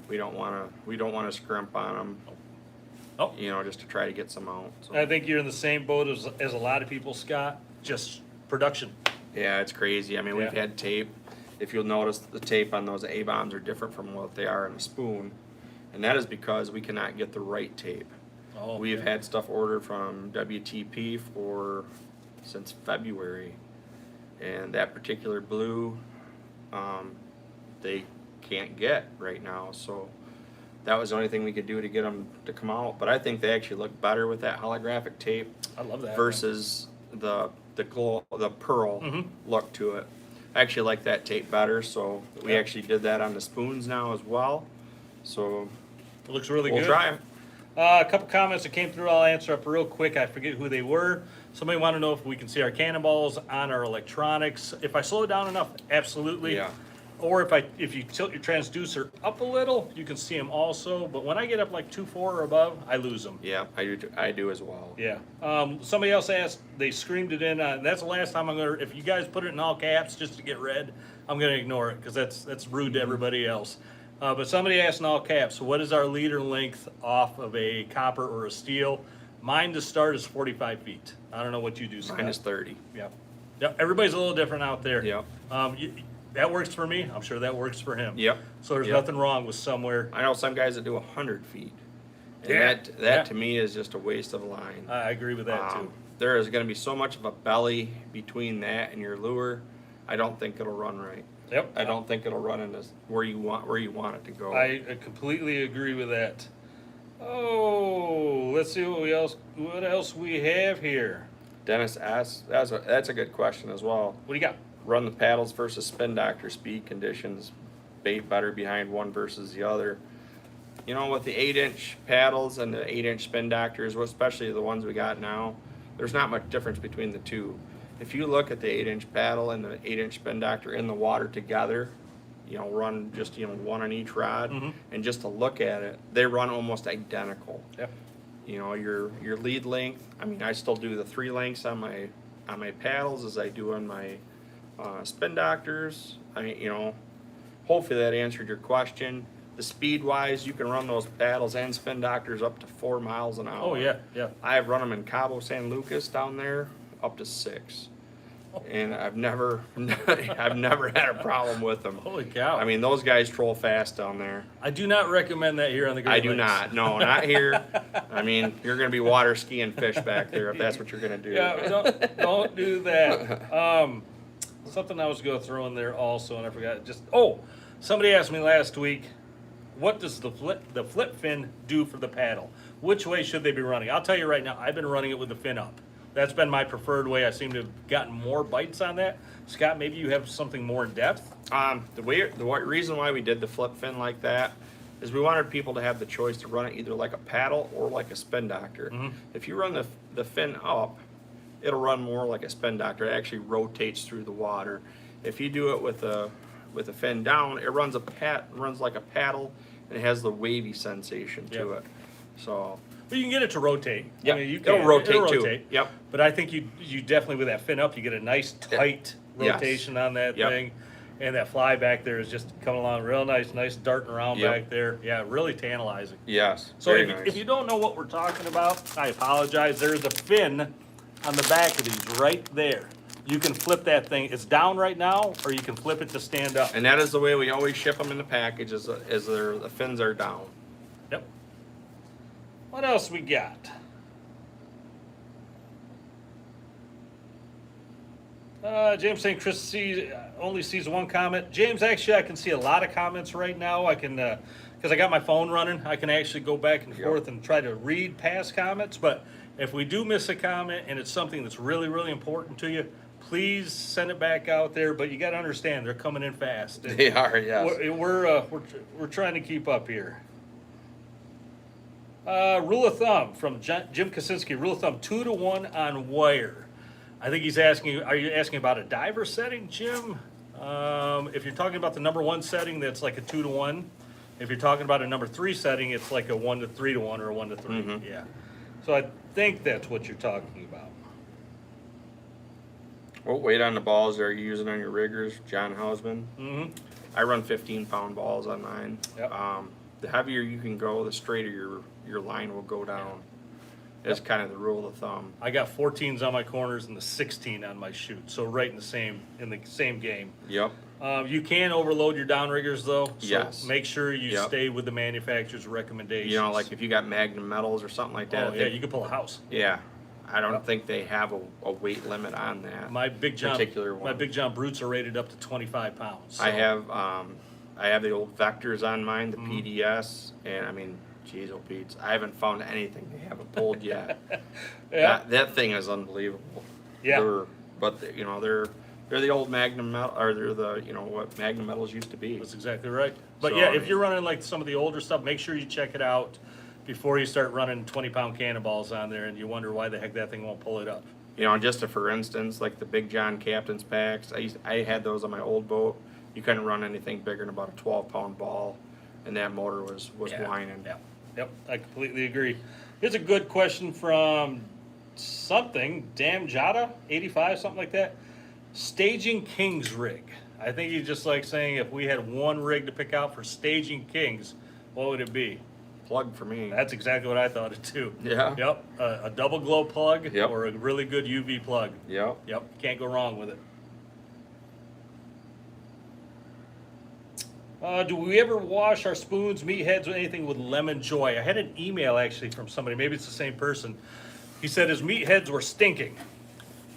we don't want to scrimp on them. Oh. Just to try to get some out. So. I think you're in the same boat as a lot of people, Scott. Just production. Yeah, it's crazy. I mean, we've had tape. If you'll notice, the tape on those A-bombs are different from what they are in a spoon, and that is because we cannot get the right tape. Oh, We've had stuff ordered from WTP since February, and that particular blue, they can't get right now. So that was the only thing we could do to get them to come out. But I think they actually look better with that holographic tape. I love that. Versus the pearl look to it. I actually like that tape better, so we actually did that on the spoons now as well. So It looks really we'll good. try it. A couple comments that came through. I'll answer up real quick. I forget who they were. Somebody wanted to know if we can see our cannonballs on our electronics. If I slow it down enough, absolutely. Yeah. Or if you tilt your transducer up a little, you can see them also. But when I get up like 2.4 or above, I lose them. Yeah, I do as well. Yeah. Somebody else asked, they screamed it in. That's the last time I'm going to, if you guys put it in all caps just to get read, I'm going to ignore it because that's rude to everybody else. But somebody asked in all caps, what is our leader length off of a copper or a steel? Mine to start is 45 feet. I don't know what you do, Scott. Mine is 30. Yeah. Yep. Everybody's a little different out there. Yep. That works for me. I'm sure that works for him. Yep. So there's Yep. nothing wrong with somewhere. I know some guys that do 100 feet. And Yeah. that to me is just a waste of line. I agree with that too. There is going to be so much of a belly between that and your lure. I don't think it'll run right. Yep. I don't think it'll run in this where you want it to go. I completely agree with that. Oh, let's see what else we have here. Dennis asked, that's a good question as well. What do you got? Run the paddles versus spin doctor, speed conditions, bait better behind one versus the other. You know, with the 8-inch paddles and the 8-inch spin doctors, especially the ones we got now, there's not much difference between the two. If you look at the 8-inch paddle and the 8-inch spin doctor in the water together, you know, run just, you know, one on each rod, and just to look at it, they run almost identical. Yep. You know, your lead length, I mean, I still do the 3 lengths on my paddles as I do on my spin doctors. I mean, you know, hopefully that answered your question. The speed wise, you can run those paddles and spin doctors up to 4 miles an hour. Oh yeah, yeah. I've run them in Cabo San Lucas down there up to 6, and I've never had a problem with them. Holy cow! I mean, those guys troll fast down there. I do not recommend that here on the Great I do Lakes. not. No, not here. I mean, you're going to be water skiing fish back there if that's what you're going to do. Yeah, don't do that. Something I was going to throw in there also, and I forgot. Somebody asked me last week, what does the flip fin do for the paddle? Which way should they be running? I'll tell you right now, I've been running it with the fin up. That's been my preferred way. I seem to have gotten more bites on that. Scott, maybe you have something more in depth? The reason why we did the flip fin like that is we wanted people to have the choice to run it either like a paddle or like a spin doctor. If you run the fin up, it'll run more like a spin doctor. It actually rotates through the water. If you do it with the fin down, it runs like a paddle, and it has the wavy sensation to it. So. But you can get it to rotate. Yeah, I mean, it'll rotate too. Yep. But I think you definitely, with that fin up, you get a nice tight rotation on that thing. And that fly back there is just coming along real nice darting around back there. Yeah, really tantalizing. Yes. So very nice. if you don't know what we're talking about, I apologize. There's a fin on the back of these right there. You can flip that thing. It's down right now, or you can flip it to stand up. And that is the way we always ship them in the package, is the fins are down. Yep. What else we got? James saying Chris only sees one comment. James, actually, I can see a lot of comments right now. I can, because I got my phone running, I can actually go back and forth and try to read past comments. But if we do miss a comment and it's something that's really, really important to you, please send it back out there. But you got to understand, they're coming in fast. And They are, yes. we're trying to keep up here. Rule of thumb from Jim Kaczynski. Rule of thumb: 2 to 1 on wire. I think he's asking. Are you asking about a diver setting, Jim? If you're talking about the number 1 setting, that's like a 2 to 1. If you're talking about a number 3 setting, it's like a 1 to 3 to 1 or a 1 to 3. Yeah. So I think that's what you're talking about. What weight on the balls are you using on your riggers, John Hausman? I run 15-pound balls on mine. Yep. The heavier you can go, the straighter your line will go down. That's kind of the rule of thumb. I got 14s on my corners and the 16 on my chute, so right in the same game. Yep. You can overload your downriggers though. So yes. Make sure you stay with the manufacturer's recommendations. You know, like if you got Magnum metals or something like that. Oh yeah, you can pull a house. Yeah. I don't think they have a weight limit on that. My Big John particular one. My Big John Brutes are rated up to 25 pounds. So. I have the old Vectors on mine, the PDS, and I mean, geez, oh Pete, I haven't found anything they haven't pulled yet. That thing is unbelievable. Yeah. They're the old Magnum metal, or they're the what Magnum metals used to be. That's exactly right. But So, yeah, if you're running like some of the older stuff, make sure you check it out before you start running 20-pound cannonballs on there, and you wonder why the heck that thing won't pull it up. For instance, like the Big John Captain's packs, I had those on my old boat. You couldn't run anything bigger than about a 12-pound ball, and that motor was whining. Yeah. Yep, I completely agree. Here's a good question from Damn Jada, 85, something like that. Staging Kings rig. I think he's just like saying if we had one rig to pick out for staging Kings, what would it be? Plug for me. That's exactly what I thought it too. Yeah. Yep, a double glow plug Yep. or a really good UV plug. Yep. Yep, can't go wrong with it. Do we ever wash our spoons, meat heads, or anything with lemon joy? I had an email actually from somebody, maybe it's the same person. He said his meat heads were stinking,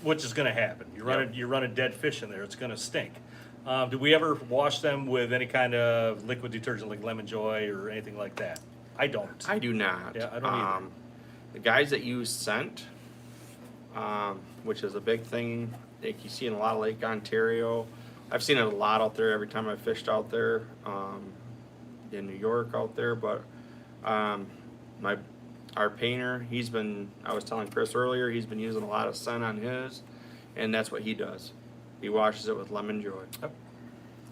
which is going to happen. You run a dead fish in there, it's going to stink. Do we ever wash them with any kind of liquid detergent like lemon joy or anything like that? I don't. I do not. Yeah, I don't either. The guys that use scent, which is a big thing, like you see in a lot of Lake Ontario. I've seen it a lot out there every time I fished out there, in New York out there. But our painter, I was telling Chris earlier, he's been using a lot of scent on his, and that's what he does. He washes it with lemon joy.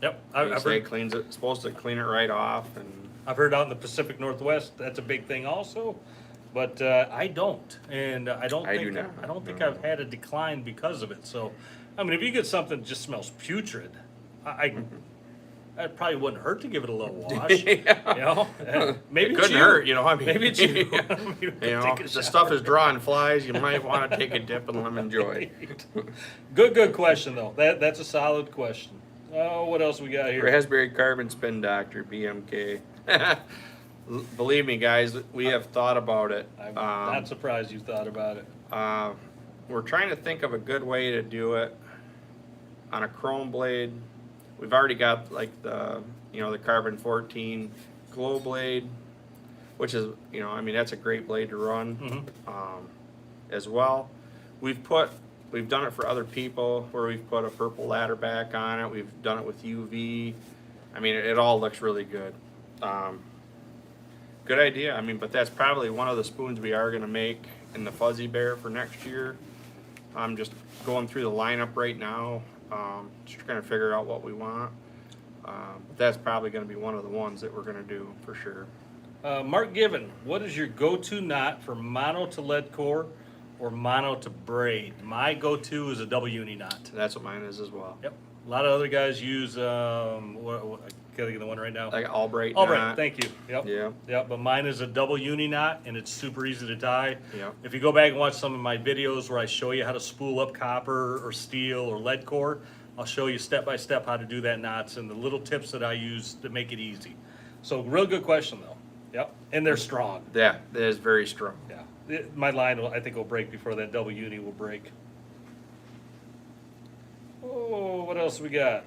Yep. I've heard cleans it. Supposed to clean it right off, and I've heard out in the Pacific Northwest that's a big thing also, but I don't, and I don't think I've had a decline because of it. So, I mean, if you get something that just smells putrid, that probably wouldn't hurt to give it a little wash. Yeah. You know, maybe it couldn't hurt. You know, I mean, maybe it's you. you know, if the stuff is drawing flies, you might want to take a dip in lemon joy. Good question though. That's a solid question. Oh, what else we got here? Raspberry Carbon Spin Doctor, BMK. Believe me, guys, we have thought about it. I'm not surprised you thought about it. We're trying to think of a good way to do it on a chrome blade. We've already got like the Carbon 14 glow blade, which is, I mean, that's a great blade to run as well. We've done it for other people where we've put a purple ladder back on it. We've done it with UV. I mean, it all looks really good. Good idea. I mean, but that's probably one of the spoons we are going to make in the Fuzzy Bear for next year. I'm just going through the lineup right now, just trying to figure out what we want. But that's probably going to be one of the ones that we're going to do for sure. Mark Given, what is your go-to knot for mono to lead core or mono to braid? My go-to is a double uni knot. That's what mine is as well. Yep. A lot of other guys use, I can't think of the one right now. Like Albright Albright, knot. thank you. Yep. Yeah. Yep, but mine is a double uni knot, and it's super easy to tie. Yep. If you go back and watch some of my videos where I show you how to spool up copper or steel or lead core, I'll show you step by step how to do that knots and the little tips that I use to make it easy. So real good question though. Yep, and they're strong. Yeah, that is very strong. Yeah, my line I think will break before that double uni will break. Oh, what else we got?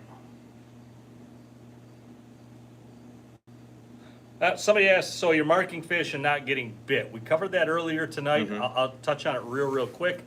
Somebody asked, so you're marking fish and not getting bit. We covered that earlier tonight. I'll touch on it real quick.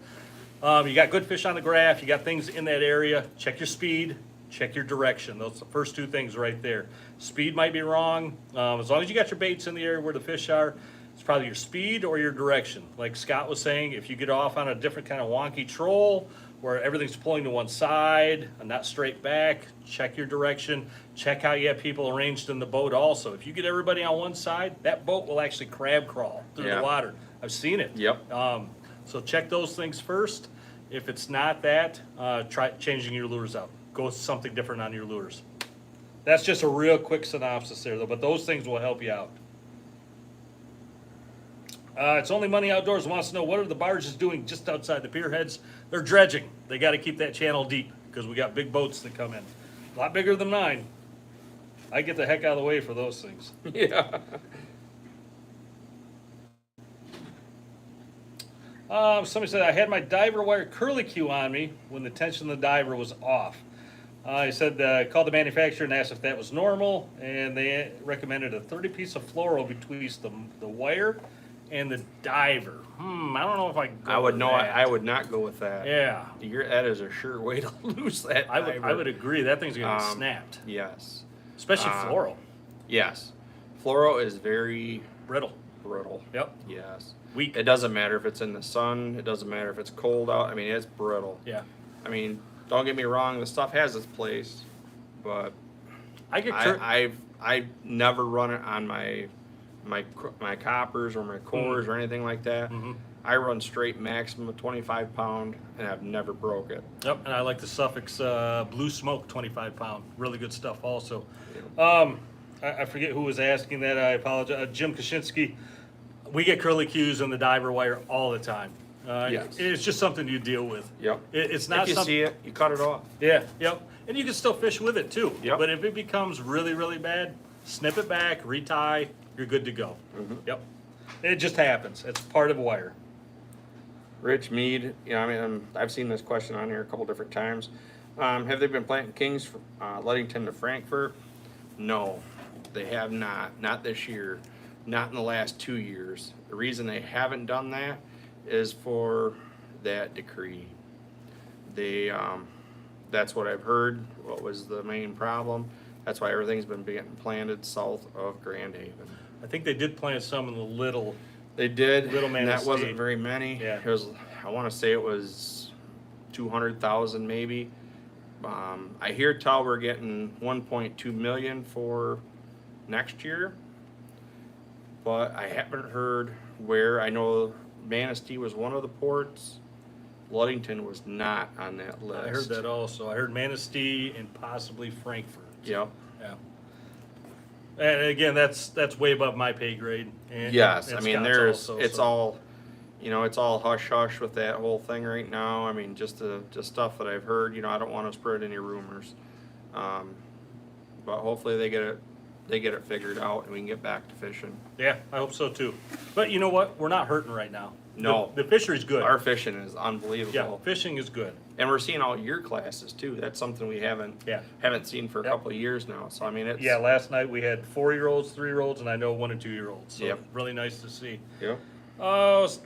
You got good fish on the graph. You got things in that area. Check your speed. Check your direction. Those are the first two things right there. Speed might be wrong. As long as you got your baits in the area where the fish are, it's probably your speed or your direction. Like Scott was saying, if you get off on a different kind of wonky troll where everything's pulling to one side and not straight back, check your direction. Check how you have people arranged in the boat also. If you get everybody on one side, that boat will actually crab crawl through the water. I've seen it. Yep. So check those things first. If it's not that, try changing your lures out. Go with something different on your lures. That's just a real quick synopsis there, though, but those things will help you out. It's Only Money Outdoors wants to know, what are the barges doing just outside the pier heads? They're dredging. They got to keep that channel deep because we got big boats that come in. A lot bigger than mine. I get the heck out of the way for those things. Yeah. Somebody said, I had my diver wire curlicue on me when the tension of the diver was off. He said, called the manufacturer and asked if that was normal, and they recommended a 30 piece of fluoro between the wire and the diver. I don't know if I can go I would with know. that. I would not go with that. Yeah. That is a sure way to lose that. I would agree. That thing's going to be snapped. Yes. Especially fluoro. Yes. Fluoro is very Brittle. brittle. Yep. Yes. Weak. It doesn't matter if it's in the sun. It doesn't matter if it's cold out. I mean, it's brittle. Yeah. I mean, don't get me wrong. The stuff has its place, but I I've never run it on my coppers or my cores or anything like that. I run straight maximum 25 pound, and I've never broke it. Yep, and I like the Suffix Blue Smoke 25 pound. Really good stuff also. I forget who was asking that. I apologize. Jim Kaczynski. We get curlicues on the diver wire all the time. Yes. It's just something you deal with. Yep. It's not if you something. see it, you cut it off. Yeah, yep. And you can still fish with it too. Yep. But if it becomes really, really bad, snip it back, retie, you're good to go. Yep. It just happens. It's part of a wire. Rich Mead, I mean, I've seen this question on here a couple different times. Have they been planting kings from Ludington to Frankfurt? No, they have not. Not this year. not in the last 2 years. The reason they haven't done that is for that decree. They, that's what I've heard, what was the main problem. That's why everything's been getting planted south of Grand Haven. I think they did plant some in the little. They did, Little and that Manistee. wasn't very many. Yeah. It was, I want to say it was 200,000 maybe. I hear tell we're getting 1.2 million for next year, but I haven't heard where. I know Manistee was one of the ports. Ludington was not on that list. I heard that also. I heard Manistee and possibly Frankfurt. Yep. Yeah. And again, that's way above my pay grade. And Yes, I and mean Scott's also, it's so. all, you know, it's all hush hush with that whole thing right now. I mean, just stuff that I've heard. You know, I don't want to spread any rumors, but hopefully they get it figured out and we can get back to fishing. Yeah, I hope so too. But you know what? We're not hurting right now. No. The fishery's good. Our fishing is unbelievable. Yeah, fishing is good. And we're seeing all year classes too. That's something we haven't seen for a Yep. couple of years now. So I mean, it's Yeah, last night we had 4-year-olds, 3-year-olds, and I know 1 and 2-year-olds. So Yep. really nice to see. Yep.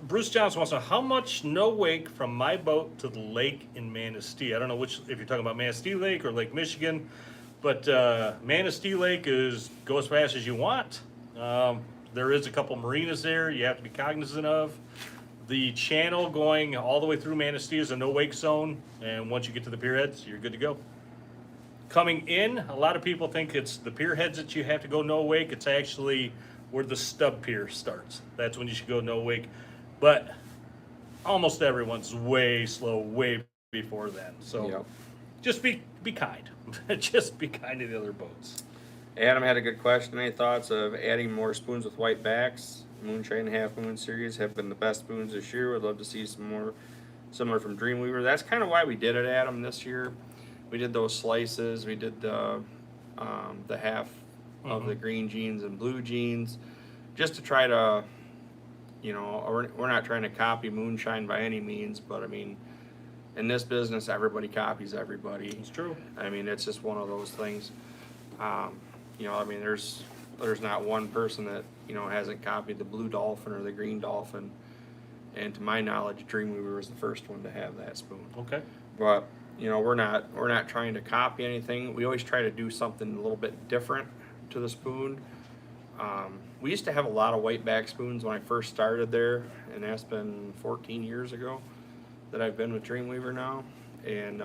Bruce Johnson wants to know how much no wake from my boat to the lake in Manistee. I don't know if you're talking about Manistee Lake or Lake Michigan, but Manistee Lake go as fast as you want. There is a couple marinas there you have to be cognizant of. The channel going all the way through Manistee is a no wake zone, and once you get to the pier heads, you're good to go. Coming in, a lot of people think it's the pier heads that you have to go no wake. It's actually where the stub pier starts. That's when you should go no wake. But almost everyone's way slow, way before then. So Yep. just be kind. Just be kind to the other boats. Adam had a good question. Any thoughts of adding more spoons with white backs? Moonshine Half Moon series have been the best spoons this year. Would love to see some more similar from Dreamweaver. That's kind of why we did it, Adam, this year. We did those slices. We did the half of the green jeans and blue jeans, just to try to, you know, we're not trying to copy Moonshine by any means, but I mean, in this business, everybody copies everybody. It's true. I mean, it's just one of those things. You know, I mean, there's not one person that, you know, hasn't copied the blue dolphin or the green dolphin. And to my knowledge, Dreamweaver was the first one to have that spoon. Okay. But, you know, we're not trying to copy anything. We always try to do something a little bit different to the spoon. We used to have a lot of white back spoons when I first started there, and that's been 14 years ago that I've been with Dreamweaver now, and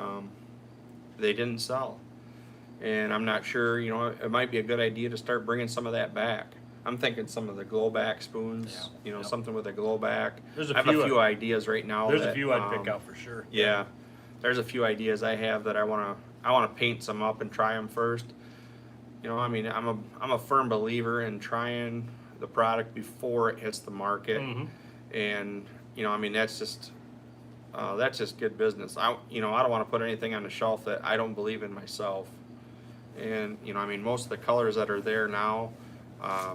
they didn't sell. And I'm not sure, you know, it might be a good idea to start bringing some of that back. I'm thinking some of the glow back spoons, Yeah, you know, yeah. something with a glow back. There's a I have few a few ideas right now. There's a that, few I'd pick out for sure. Yeah, there's a few ideas I have that I wanna paint some up and try them first. You know, I mean, I'm a firm believer in trying the product before it hits the market, and you know, I mean, that's just good business. You know, I don't want to put anything on the shelf that I don't believe in myself. And you know, I mean, most of the colors that are there now, I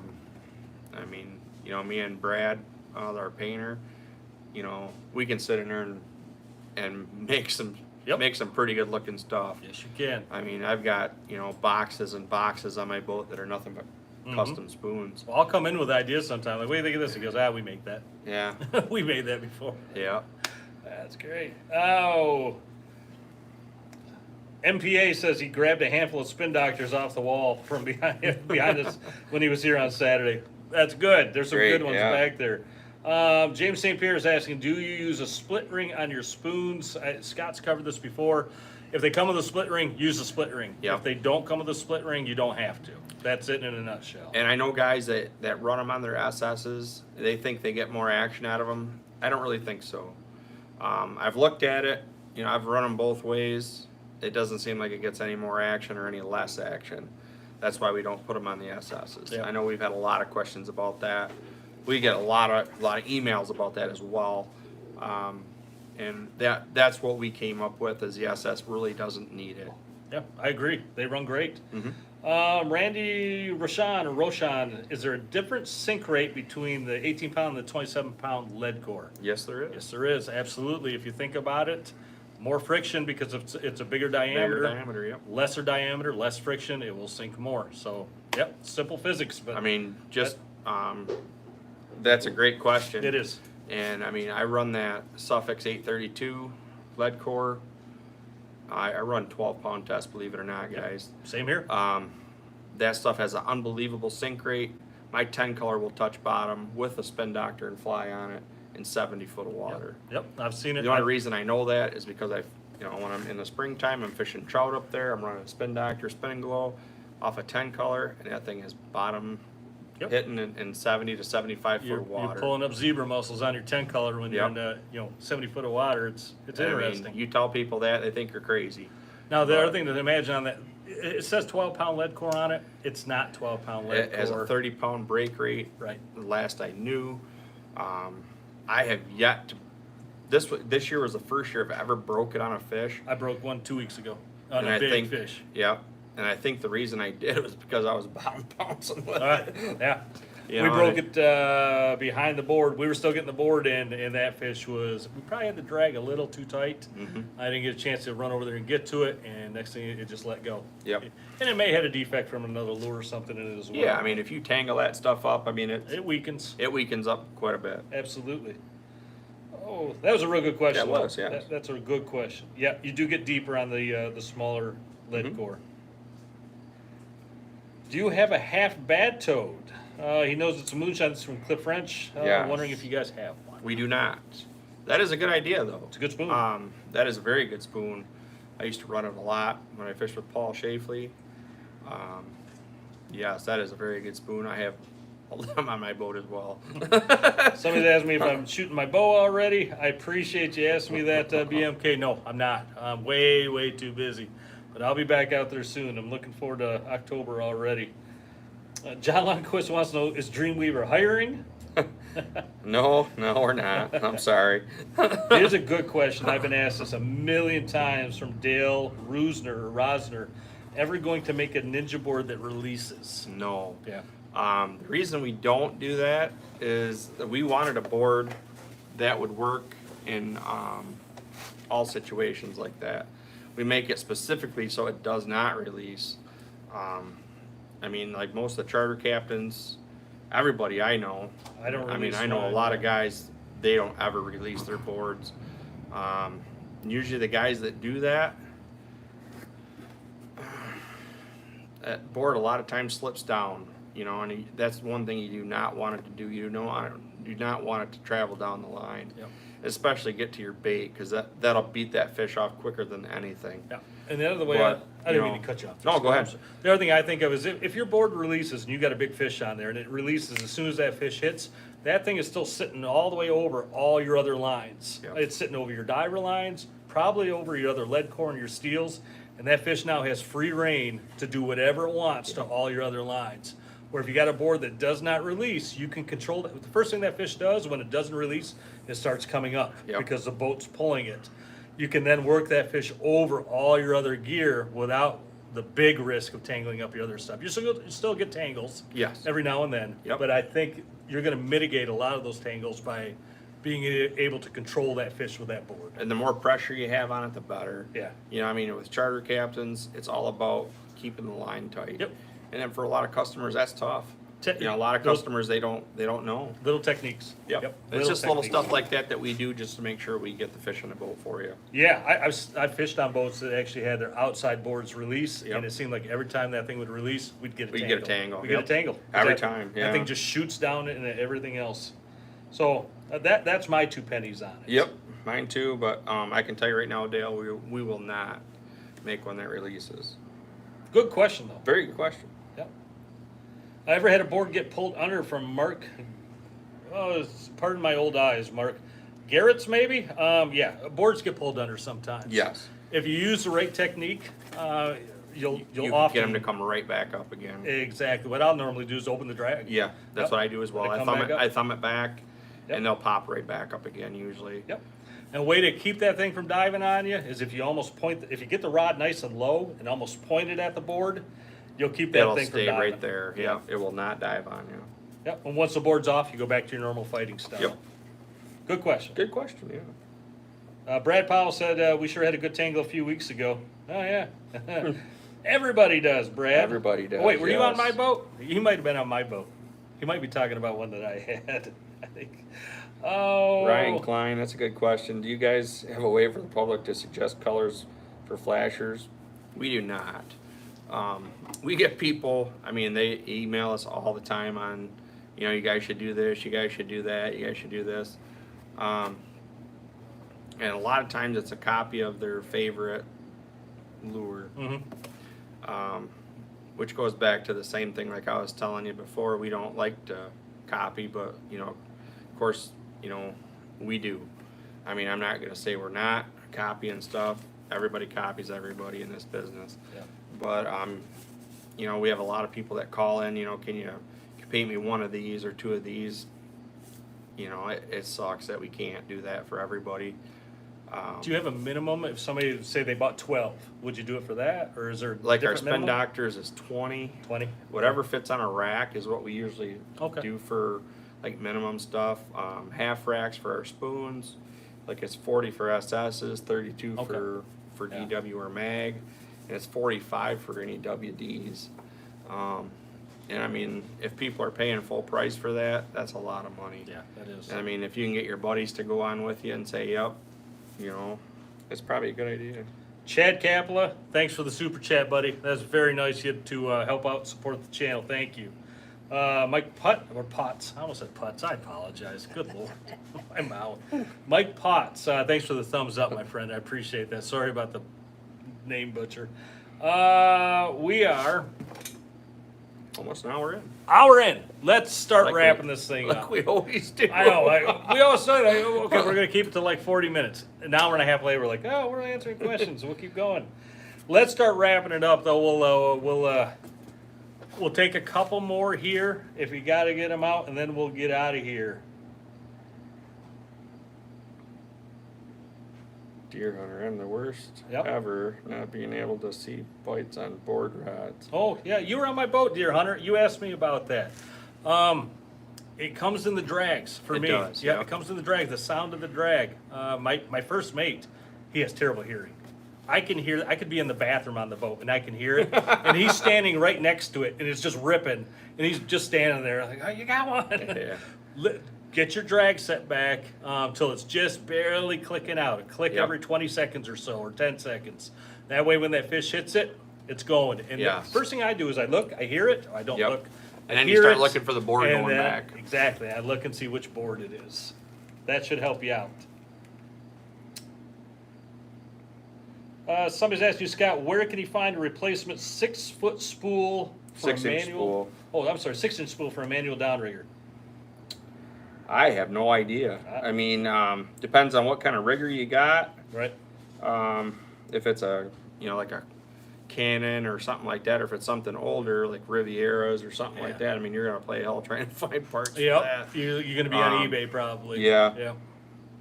mean, you know, me and Brad, our painter, you know, we can sit in there and make some pretty good looking stuff. Yes, you can. I mean, I've got, you know, boxes and boxes on my boat that are nothing but custom spoons. Well, I'll come in with ideas sometime. Like, what do you think of this? He goes, we make that. Yeah, We made that before. yeah. That's great. Oh. MPA says he grabbed a handful of spin doctors off the wall from behind us when he was here on Saturday. That's good. There's some Great, good ones yeah. back there. James St. Pierre is asking, do you use a split ring on your spoons? Scott's covered this before. If they come with a split ring, use a split ring. Yep. If they don't come with a split ring, you don't have to. That's it in a nutshell. And I know guys that run them on their SSs, they think they get more action out of them. I don't really think so. I've looked at it, you know, I've run them both ways. It doesn't seem like it gets any more action or any less action. That's why we don't put them on the SSs. Yeah. I know we've had a lot of questions about that. We get a lot of emails about that as well. And that's what we came up with, is the SS really doesn't need it. Yeah, I agree. They run great. Mm-hmm. Randy Roshan, is there a different sink rate between the 18-pound and the 27-pound lead core? Yes, there is. Yes, there is. Absolutely. If you think about it, more friction because it's a bigger diameter. Bigger diameter, yep. Lesser diameter, less friction, it will sink more. So, yep, simple physics. But I mean, just That's a great question. It is. And I mean, I run that Suffix 832 lead core. I run 12-pound test, believe it or not, guys. Same here. That stuff has an unbelievable sink rate. My 10 color will touch bottom with a spin doctor and fly on it in 70 foot of water. Yep, I've seen it. The only reason I know that is because when I'm in the springtime, I'm fishing trout up there. I'm running a spin doctor, spin and glow off a 10 color, and that thing is bottom hitting in 70 to 75 foot of water. You're pulling up zebra mussels on your 10 color when you're in 70 foot of water. It's interesting. I mean, you tell people that, they think you're crazy. Now the other thing to imagine on that, it says 12-pound lead core on it. It's not 12-pound lead core. It has a 30-pound break rate. Right. The last I knew, I have yet to. This year was the first year I've ever broke it on a fish. I broke one 2 weeks ago on And a I big think- fish. Yeah, and I think the reason I did it was because I was bouncing with All right. it. Yeah. You We know, broke and it behind the board. We were still getting the board in, and that fish was, we probably had the drag a little too tight. I didn't get a chance to run over there and get to it, and next thing it just let go. Yep. And it may have had a defect from another lure or something in it as well. Yeah, I mean, if you tangle that stuff up, I mean, It weakens. it weakens up quite a bit. Absolutely. Oh, that was a real good question. That was, yeah. That's a good question. Yeah, you do get deeper on the smaller lead core. Do you have a half bad toad? He knows it's a moonshine. It's from Cliff French. Yes. Wondering if you guys have one. We do not. That is a good idea, though. It's a good spoon. That is a very good spoon. I used to run it a lot when I fished with Paul Shafley. Yes, that is a very good spoon. I have them on my boat as well. Somebody asked me if I'm shooting my bow already. I appreciate you asking me that, BMK. No, I'm not. I'm way, way too busy. But I'll be back out there soon. I'm looking forward to October already. John Lundquist wants to know, is Dreamweaver hiring? No, we're not. I'm sorry. Here's a good question. I've been asked this a million times from Dale Rosner. Ever going to make a ninja board that releases? No. Yeah. The reason we don't do that is that we wanted a board that would work in all situations like that. We make it specifically so it does not release. I mean, like most of the charter captains, everybody I know. I don't I mean, release I know a mine, lot no. of guys, they don't ever release their boards. Usually the guys that do that board a lot of times slips down, and that's one thing you do not want it to do. You do not want it to travel down the line, Yep. especially get to your bait, because that'll beat that fish off quicker than anything. Yeah. And the other way, But, I didn't you mean know- to cut you off. No, go ahead. The other thing I think of is if your board releases and you got a big fish on there and it releases as soon as that fish hits, that thing is still sitting all the way over all your other lines. Yep. It's sitting over your diver lines, probably over your other lead core and your steels, and that fish now has free reign to do whatever it wants to all your other lines. Where if you got a board that does not release, you can control it. The first thing that fish does when it doesn't release, it starts coming up Yep. because the boat's pulling it. You can then work that fish over all your other gear without the big risk of tangling up your other stuff. You still get tangles Yes. every now and then, Yep. but I think you're going to mitigate a lot of those tangles by being able to control that fish with that board. And the more pressure you have on it, the better. Yeah. I mean, with charter captains, it's all about keeping the line tight. Yep. And then for a lot of customers, that's tough. A lot of Those customers, they don't know. little techniques. Yep. It's just little stuff like that we do just to make sure we get the fish on the boat for you. Yeah, I've fished on boats that actually had their outside boards release, Yep. and it seemed like every time that thing would release, we'd get a We'd tangle. get a tangle, We get a yep. tangle. Every That- time, That yeah. thing just shoots down into everything else. So that's my 2 pennies on it. Yep, mine too, but I can tell you right now, Dale, we will not make one that releases. Good question though. Very good question. Yep. I ever had a board get pulled under from Mark? Pardon my old eyes, Mark. Garrett's maybe? Yeah, boards get pulled under sometimes. Yes. If you use the right technique, you'll You often get them to come right back up again. Exactly. What I'll normally do is open the drag. Yeah, that's Yep. what I do as well. They I come thumb back it. up. I thumb it back, Yep. and they'll pop right back up again usually. Yep. And a way to keep that thing from diving on you is if you almost if you get the rod nice and low and almost point it at the board, you'll keep that It'll thing from stay diving. right there. Yeah, it will not dive on you. Yep. And once the board's off, you go back to your normal fighting style. Yep. Good question. Good question. Yeah. Brad Powell said we sure had a good tangle a few weeks ago. Oh yeah. Everybody does, Brad. Everybody does, Oh, wait, were you on yes. my boat? You might have been on my boat. He might be talking about one that I had, I think. Oh. Ryan Klein, that's a good question. Do you guys have a way for the public to suggest colors for flashers? We do not. We get people, I mean, they email us all the time on, you know, you guys should do this, you guys should do that, you guys should do this. And a lot of times it's a copy of their favorite lure. Which goes back to the same thing like I was telling you before. We don't like to copy, but, you know, of course, you know, we do. I mean, I'm not going to say we're not copying stuff. Everybody copies everybody in this business. Yeah. But, you know, we have a lot of people that call in, you know, can you paint me one of these or two of these? You know, it sucks that we can't do that for everybody. Do you have a minimum? If somebody say they bought 12, would you do it for that, or is there Like our different spin minimum? doctors is 20. 20. Whatever fits on a rack is what we usually Okay. do for like minimum stuff. Half racks for our spoons, like it's 40 for SS's, 32 Okay. for Yeah. DW or mag, and it's 45 for any WDs. And I mean, if people are paying full price for that, that's a lot of money. Yeah, that is. And I mean, if you can get your buddies to go on with you and say, "Yep," you know, it's probably a good idea. Chad Capella, thanks for the super chat, buddy. That's very nice of you to help out and support the channel. Thank you. Mike Putt, or Potts. I almost said Putts. I apologize. Good Lord. My mouth. Mike Potts, thanks for the thumbs up, my friend. I appreciate that. Sorry about the name butcher. We are Almost an hour in. hour in. Let's start Like wrapping this thing Like up. we always do. I know. We always said, okay, we're going to keep it to like 40 minutes. An hour and a half later, we're like, oh, we're answering questions. We'll keep going. Let's start wrapping it up, though. We'll take a couple more here if you got to get them out, and then we'll get out of here. Deer hunter, I'm the worst Yep. ever not being able to see bites on board rods. Oh, yeah, you were on my boat, deer hunter. You asked me about that. It comes in the drags for It me. does, Yeah, yep. it comes in the drag, the sound of the drag. My first mate, he has terrible hearing. I can hear. I could be in the bathroom on the boat and I can hear it, and he's standing right next to it, and it's just ripping, and he's just standing there like, "Oh, you got one." Yeah. Get your drag set back till it's just barely clicking out. A click Yep. every 20 seconds or so, or 10 seconds. That way, when that fish hits it, it's going. And Yes. the first thing I do is I look, I hear it, I don't Yep. look. And I then you hear start it, looking for the board and going then- back. Exactly. I look and see which board it is. That should help you out. Somebody's asked you, Scott, where can he find a replacement 6-foot spool for a 6-inch manual? spool. Oh, I'm sorry, 6-inch spool for a manual downrigger. I have no idea. I mean, depends on what kind of rigger you got. Right. If it's a, you know, like a Canon or something like that, or if it's something older like Rivieras or something like Yeah. that, I mean, you're gonna play hell trying to find parts for Yep. that. You're going to be on eBay probably. yeah. Yeah.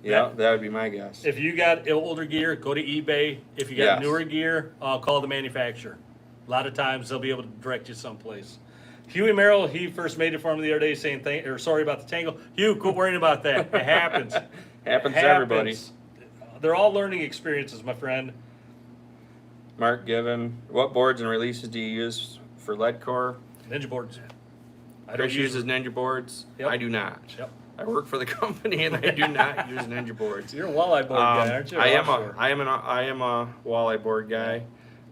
Yeah, that would be my guess. If you got older gear, go to eBay. If you got Yes. newer gear, call the manufacturer. A lot of times they'll be able to direct you someplace. Huey Merrill, he first made it for me the other day saying, sorry about the tangle. Hugh, quit worrying about that. It happens. Happens to everybody. They're all learning experiences, my friend. Mark Given, what boards and releases do you use for lead core? Ninja boards. I don't Chris use uses Ninja boards. Yep. I do not. Yep. I work for the company and I do not use Ninja boards. You're a walleye board guy, aren't you? I am Offshore. I am a walleye board guy.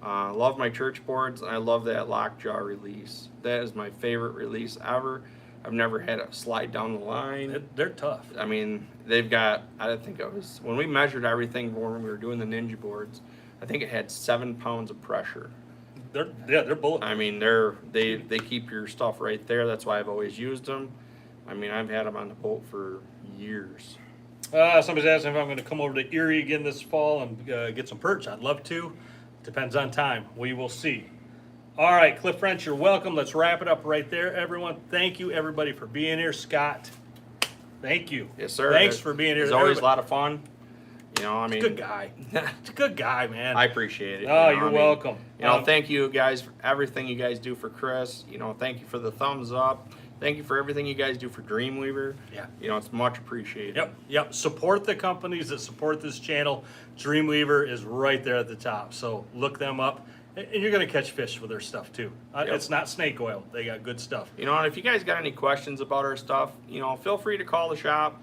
Love my church boards, and I love that lockjaw release. That is my favorite release ever. I've never had it slide down the line. They're tough. I mean, they've got, I think it was, when we measured everything when we were doing the Ninja boards, I think it had 7 pounds of pressure. They're bullet. I mean, they keep your stuff right there. That's why I've always used them. I mean, I've had them on the boat for years. Somebody's asking if I'm going to come over to Erie again this fall and get some perch. I'd love to. Depends on time. We will see. All right, Cliff French, you're welcome. Let's wrap it up right there, everyone. Thank you, everybody, for being here. Scott, thank you. Yes, sir. Thanks for being here. It's always a Everybody- lot of fun. You know, I mean, Good guy. It's a good guy, man. I appreciate it. Oh, you know, you're I mean, welcome. You know, thank you guys for everything you guys do for Chris. You know, thank you for the thumbs up. Thank you for everything you guys do for Dreamweaver. Yeah. You know, it's much appreciated. Yep. Support the companies that support this channel. Dreamweaver is right there at the top. So look them up. And you're gonna catch fish with their stuff too. Yep. It's not snake oil. They got good stuff. You know, and if you guys got any questions about our stuff, you know, feel free to call the shop.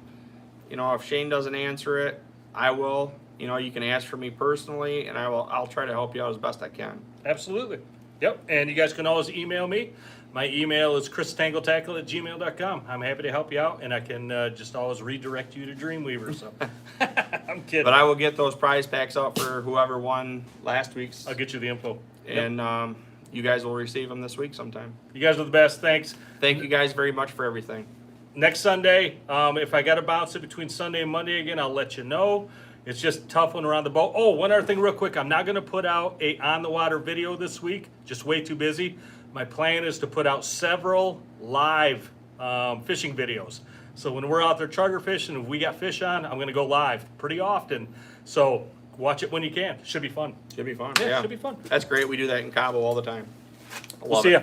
You know, if Shane doesn't answer it, I will. You know, you can ask for me personally, and I'll try to help you out as best I can. Absolutely. Yep. And you guys can always email me. My email is christangletackel@gmail.com. I'm happy to help you out, and I can just always redirect you to Dreamweaver. So I'm kidding. But I will get those prize packs out for whoever won last week's, I'll get you the info. and you guys will receive them this week sometime. You guys are the best. Thanks. Thank you guys very much for everything. Next Sunday, if I got to bounce it between Sunday and Monday again, I'll let you know. It's just tough when we're on the boat. Oh, one other thing real quick. I'm not going to put out a on-the-water video this week. Just way too busy. My plan is to put out several live fishing videos. So when we're out there charter fishing, if we got fish on, I'm going to go live pretty often. So watch it when you can. Should be fun. Should be fun. Yeah, should be fun. That's great. We do that in Cabo all the time. I We'll love see it. ya.